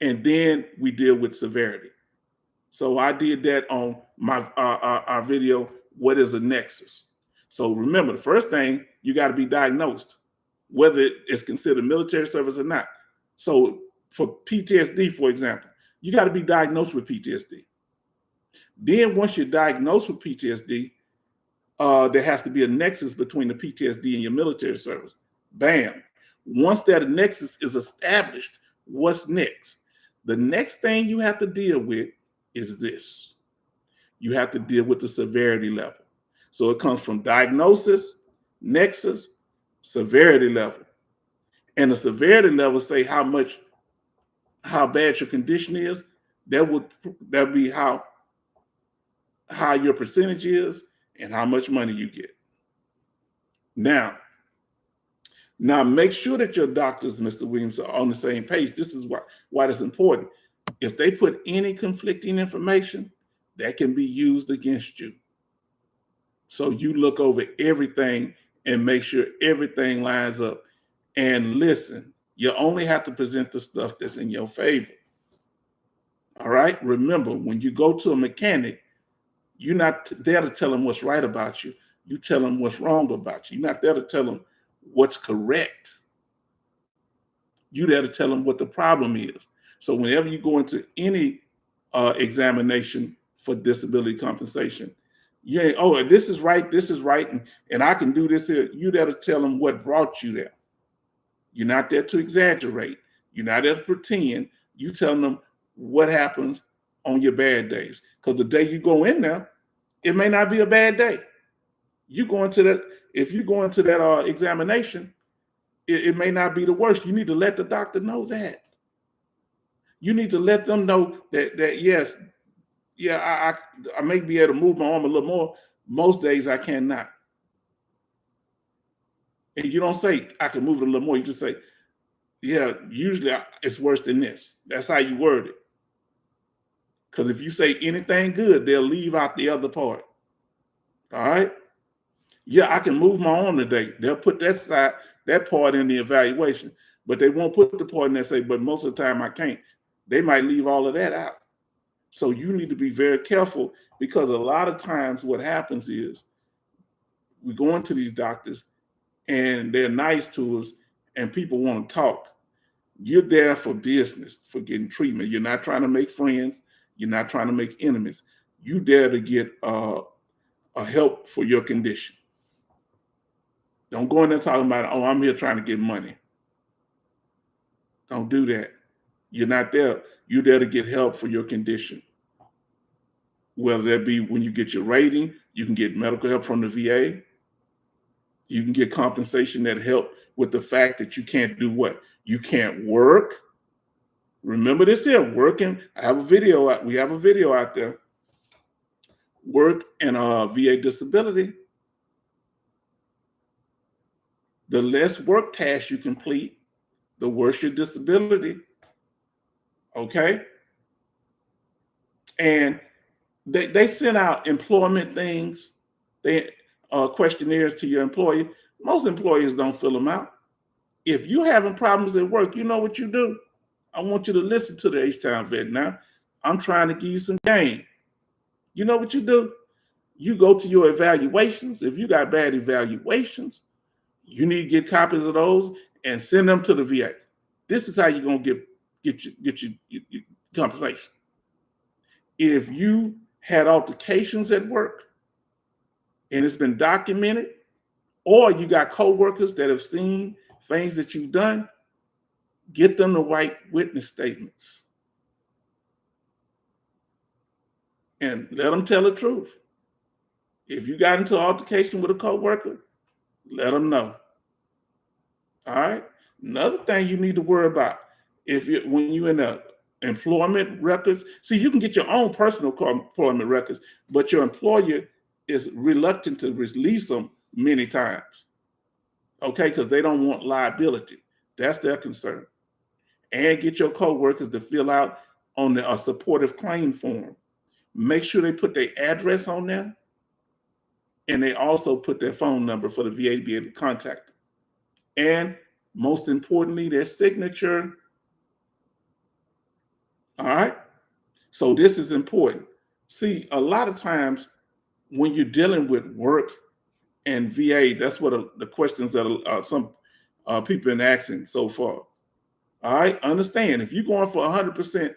A: And then we deal with severity. So I did that on my our video, what is a nexus? So remember, the first thing, you got to be diagnosed, whether it's considered military service or not. So for PTSD, for example, you got to be diagnosed with PTSD. Then once you're diagnosed with PTSD, there has to be a nexus between the PTSD and your military service. Bam. Once that nexus is established, what's next? The next thing you have to deal with is this. You have to deal with the severity level. So it comes from diagnosis, nexus, severity level. And the severity level say how bad your condition is. That would be how your percentage is and how much money you get. Now, Now, make sure that your doctors, Mr. Williams, are on the same page. This is why that's important. If they put any conflicting information, that can be used against you. So you look over everything and make sure everything lines up. And listen, you only have to present the stuff that's in your favor. All right? Remember, when you go to a mechanic, you're not there to tell them what's right about you. You tell them what's wrong about you. You're not there to tell them what's correct. You're there to tell them what the problem is. So whenever you go into any examination for disability compensation, you ain't, oh, this is right, and I can do this here. You're there to tell them what brought you there. You're not there to exaggerate. You're not there to pretend. You telling them what happens on your bad days. Because the day you go in there, it may not be a bad day. You go into that, if you go into that examination, it may not be the worst. You need to let the doctor know that. You need to let them know that yes, yeah, I may be able to move my arm a little more. Most days I cannot. And you don't say I can move it a little more. You just say, yeah, usually it's worse than this. That's how you word it. Because if you say anything good, they'll leave out the other part. All right. Yeah, I can move my arm today. They'll put that part in the evaluation, but they won't put the part in there say, but most of the time I can't. They might leave all of that out. So you need to be very careful, because a lot of times what happens is we go into these doctors and they're nice to us and people want to talk. You're there for business, for getting treatment. You're not trying to make friends. You're not trying to make enemies. You're there to get a help for your condition. Don't go in there talking about, oh, I'm here trying to get money. Don't do that. You're not there. You're there to get help for your condition. Whether that be when you get your rating, you can get medical help from the VA. You can get compensation that help with the fact that you can't do what? You can't work. Remember this here, working. I have a video out. We have a video out there. Work and VA disability. The less work tasks you complete, the worse your disability. Okay? And they send out employment things, questionnaires to your employee. Most employers don't fill them out. If you're having problems at work, you know what you do? I want you to listen to the H-Town vet now. I'm trying to give you some game. You know what you do? You go to your evaluations. If you got bad evaluations, you need to get copies of those and send them to the VA. This is how you're gonna get your compensation. If you had altercations at work and it's been documented, or you got coworkers that have seen things that you've done, get them to write witness statements and let them tell the truth. If you got into an altercation with a coworker, let them know. All right. Another thing you need to worry about, when you're in the employment records, see, you can get your own personal employment records, but your employer is reluctant to release them many times. Okay, because they don't want liability. That's their concern. And get your coworkers to fill out on a supportive claim form. Make sure they put their address on there, and they also put their phone number for the VA to be able to contact them. And most importantly, their signature. All right. So this is important. See, a lot of times when you're dealing with work and VA, that's what the questions that some people have been asking so far. All right. Understand, if you're going for 100%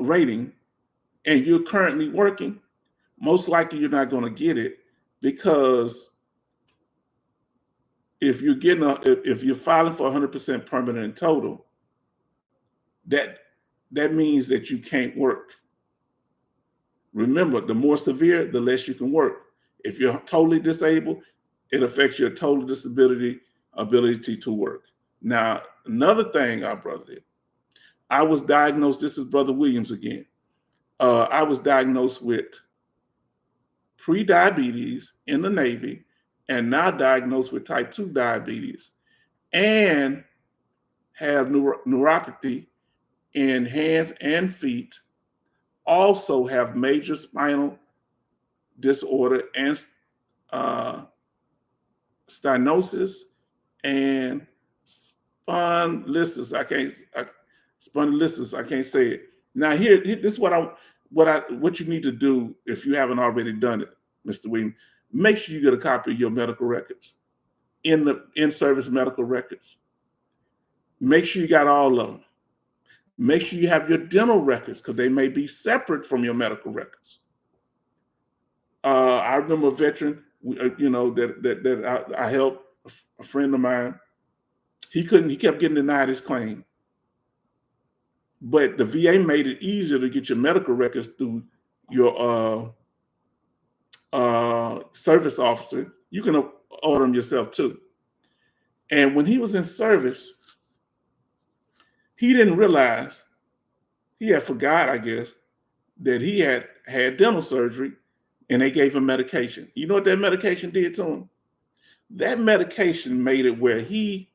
A: rating and you're currently working, most likely you're not going to get it, because if you're filing for 100% permanent and total, that means that you can't work. Remember, the more severe, the less you can work. If you're totally disabled, it affects your total disability ability to work. Now, another thing, our brother did, I was diagnosed, this is Brother Williams again. I was diagnosed with pre-diabetes in the Navy and now diagnosed with type 2 diabetes and have neuropathy in hands and feet, also have major spinal disorder and stenosis and spondylosis. Spondylosis. I can't say it. Now this is what you need to do if you haven't already done it, Mr. Williams. Make sure you get a copy of your medical records, in-service medical records. Make sure you got all of them. Make sure you have your dental records because they may be separate from your medical records. I remember a veteran, that I helped, a friend of mine. He kept getting denied his claim. But the VA made it easier to get your medical records through your service officer. You can order them yourself too. And when he was in service, he didn't realize, he had forgot, I guess, that he had dental surgery and they gave him medication. You know what that medication did to him? That medication made it where the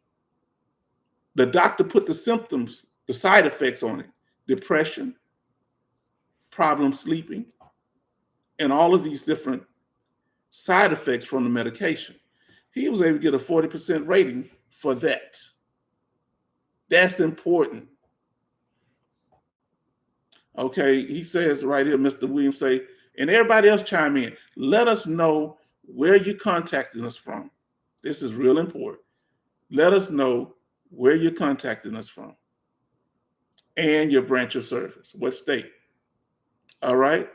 A: doctor put the symptoms, the side effects on it: depression, problem sleeping, and all of these different side effects from the medication. He was able to get a 40% rating for that. That's important. Okay, he says right here, Mr. Williams say, and everybody else chime in, let us know where you're contacting us from. This is real important. Let us know where you're contacting us from and your branch of service, what state. All right.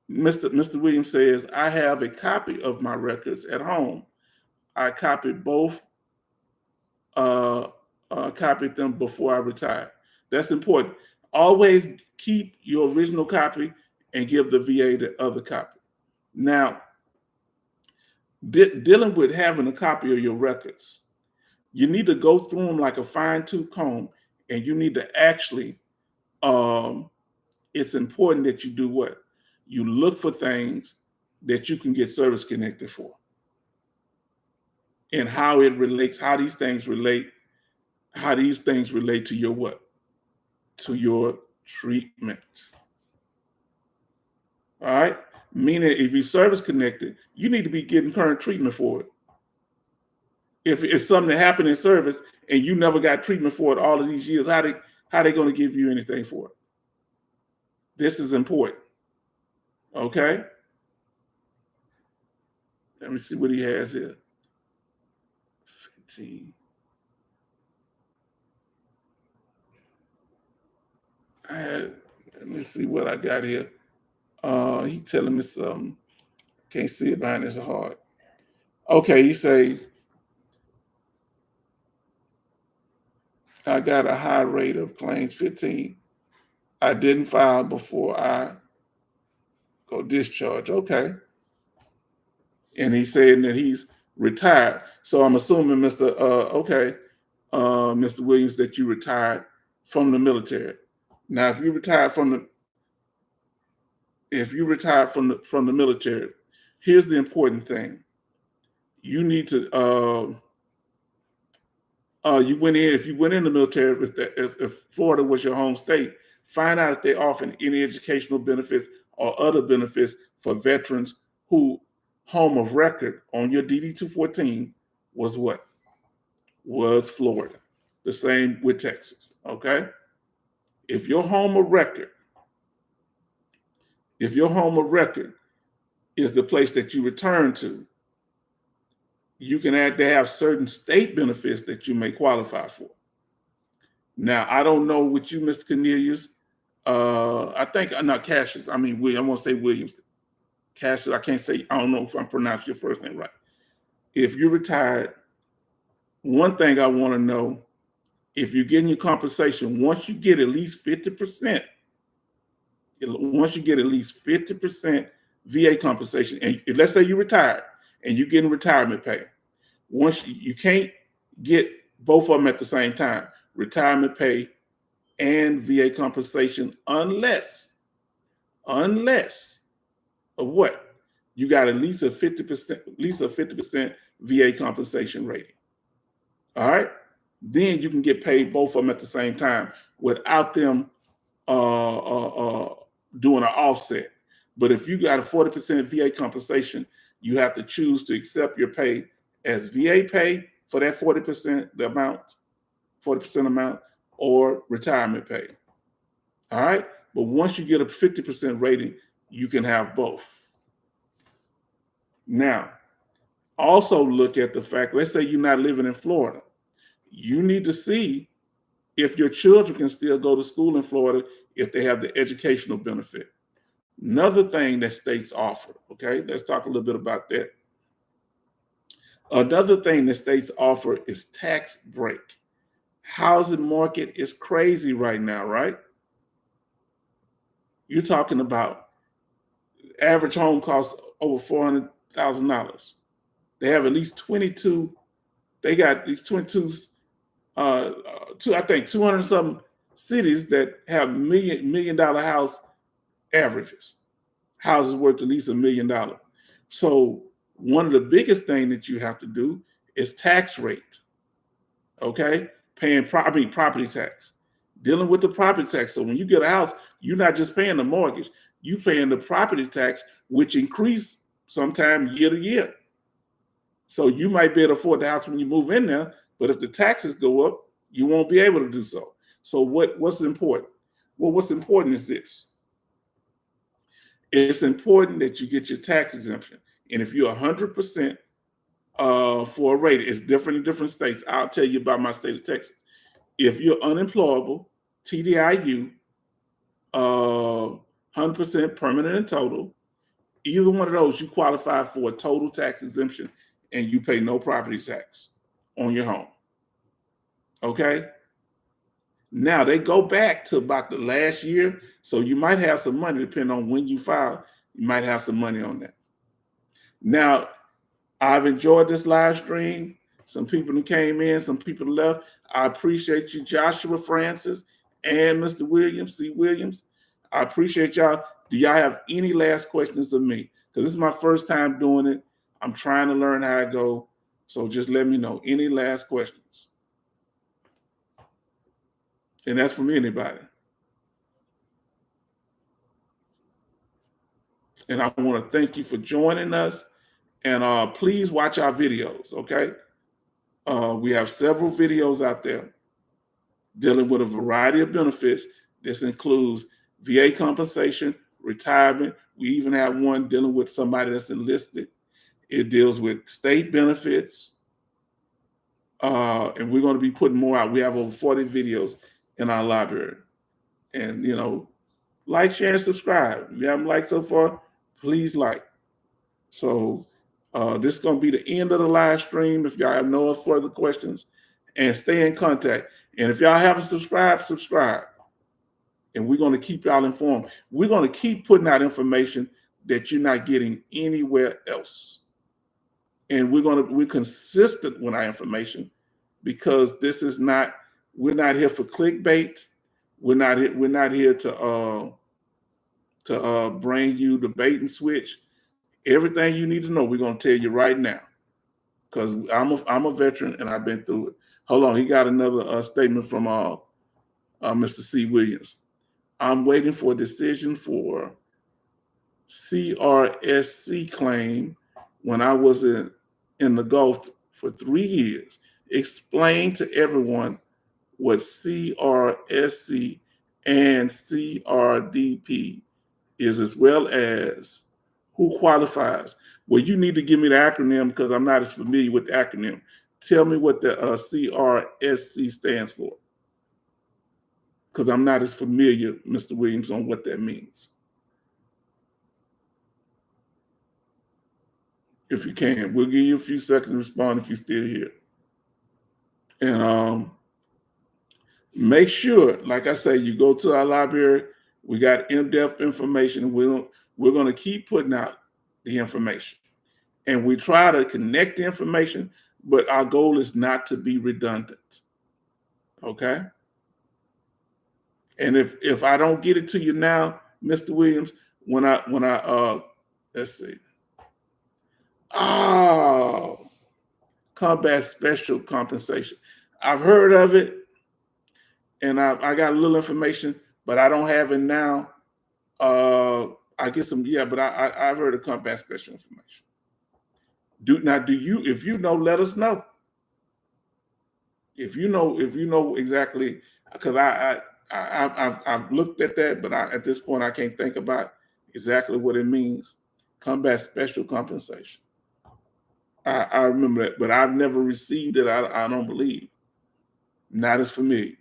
A: Mr. Williams says, I have a copy of my records at home. I copied copied them before I retired. That's important. Always keep your original copy and give the VA the other copy. Now, dealing with having a copy of your records, you need to go through them like a fine-tooth comb, and you need to actually, it's important that you do what? You look for things that you can get service connected for, and how it relates, how these things relate to your what? To your treatment. All right? Meaning if you're service connected, you need to be getting current treatment for it. If it's something that happened in service and you never got treatment for it all of these years, how they going to give you anything for it? This is important. Okay? Let me see what he has here. 15. Let me see what I got here. He telling me something. Can't see it behind his heart. Okay, he say, I got a high rate of claims, 15. I didn't file before I go discharge. Okay. And he's saying that he's retired. So I'm assuming, Mr. Williams, that you retired from the military. Now, if you retired from the military, here's the important thing. You need to if you went in the military, if Florida was your home state, find out if they offer any educational benefits or other benefits for veterans who home of record on your DD-214 was what? Was Florida. The same with Texas, okay? If your home of record is the place that you return to, you can have certain state benefits that you may qualify for. Now, I don't know with you, Mr. Cornelius. I think, not Cassius, I mean, I won't say Williams. Cassius, I can't say, I don't know if I'm pronouncing your first name right. If you're retired, one thing I want to know, if you're getting your compensation, once you get at least 50%, VA compensation, and let's say you're retired and you're getting retirement pay, once you can't get both of them at the same time, retirement pay and VA compensation, unless of what? you got at least a 50% VA compensation rating. All right. Then you can get paid both of them at the same time without them doing an offset. But if you got a 40% VA compensation, you have to choose to accept your pay as VA pay for that 40%, the amount, 40% amount, or retirement pay. All right. But once you get a 50% rating, you can have both. Now, also look at the fact, let's say you're not living in Florida. You need to see if your children can still go to school in Florida if they have the educational benefit. Another thing that states offer, okay, let's talk a little bit about that. Another thing that states offer is tax break. Housing market is crazy right now, right? You're talking about average home costs over $400,000. They have at least 22. They got these 22, I think 200 something cities that have million dollar house averages. Houses worth at least $1 million. So one of the biggest things that you have to do is tax rate. Okay, paying property tax, dealing with the property tax. So when you get a house, you're not just paying the mortgage, you're paying the property tax, which increase sometime year to year. So you might be able to afford the house when you move in there, but if the taxes go up, you won't be able to do so. So what's important? Well, what's important is this. It's important that you get your tax exemption. And if you're 100% for a rate, it's different in different states. I'll tell you about my state of Texas. If you're unemployable, TDIU, 100% permanent and total, either one of those, you qualify for a total tax exemption and you pay no property tax on your home. Okay? Now they go back to about the last year, so you might have some money depending on when you file. You might have some money on that. Now, I've enjoyed this live stream. Some people who came in, some people left. I appreciate you, Joshua Francis and Mr. Williams, C. Williams. I appreciate y'all. Do y'all have any last questions of me? Because this is my first time doing it. I'm trying to learn how to go. So just let me know. Any last questions? And that's from anybody. And I want to thank you for joining us. And please watch our videos, okay? We have several videos out there dealing with a variety of benefits. This includes VA compensation, retirement. We even have one dealing with somebody that's enlisted. It deals with state benefits. And we're going to be putting more out. We have over 40 videos in our library. And, you know, like, share, and subscribe. If you haven't liked so far, please like. So this is going to be the end of the live stream. If y'all have no further questions, and stay in contact. And if y'all haven't subscribed, subscribe. And we're going to keep y'all informed. We're going to keep putting out information that you're not getting anywhere else. And we're consistent with our information, because this is not, we're not here for clickbait. We're not here to bring you the bait and switch. Everything you need to know, we're going to tell you right now, because I'm a veteran and I've been through it. Hold on, he got another statement from Mr. C. Williams. I'm waiting for a decision for CRSC claim when I was in the Gulf for 3 years. Explain to everyone what CRSC and CRDP is, as well as who qualifies. Well, you need to give me the acronym, because I'm not as familiar with the acronym. Tell me what the CRSC stands for, because I'm not as familiar, Mr. Williams, on what that means. If you can, we'll give you a few seconds to respond if you're still here. And make sure, like I say, you go to our library. We got in-depth information. We're going to keep putting out the information. And we try to connect the information, but our goal is not to be redundant. Okay? And if I don't get it to you now, Mr. Williams, when I let's see. Oh, combat special compensation. I've heard of it, and I got a little information, but I don't have it now. I get some, yeah, but I've heard of combat special information. Do you, if you know, let us know. If you know exactly, because I've looked at that, but at this point I can't think about exactly what it means. Combat special compensation. I remember that, but I've never received it. I don't believe. Not as for me.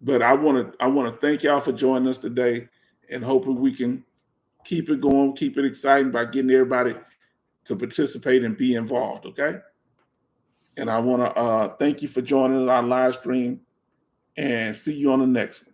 A: But I want to thank y'all for joining us today, and hoping we can keep it going, keep it exciting by getting everybody to participate and be involved. Okay. And I want to thank you for joining our live stream, and see you on the next one.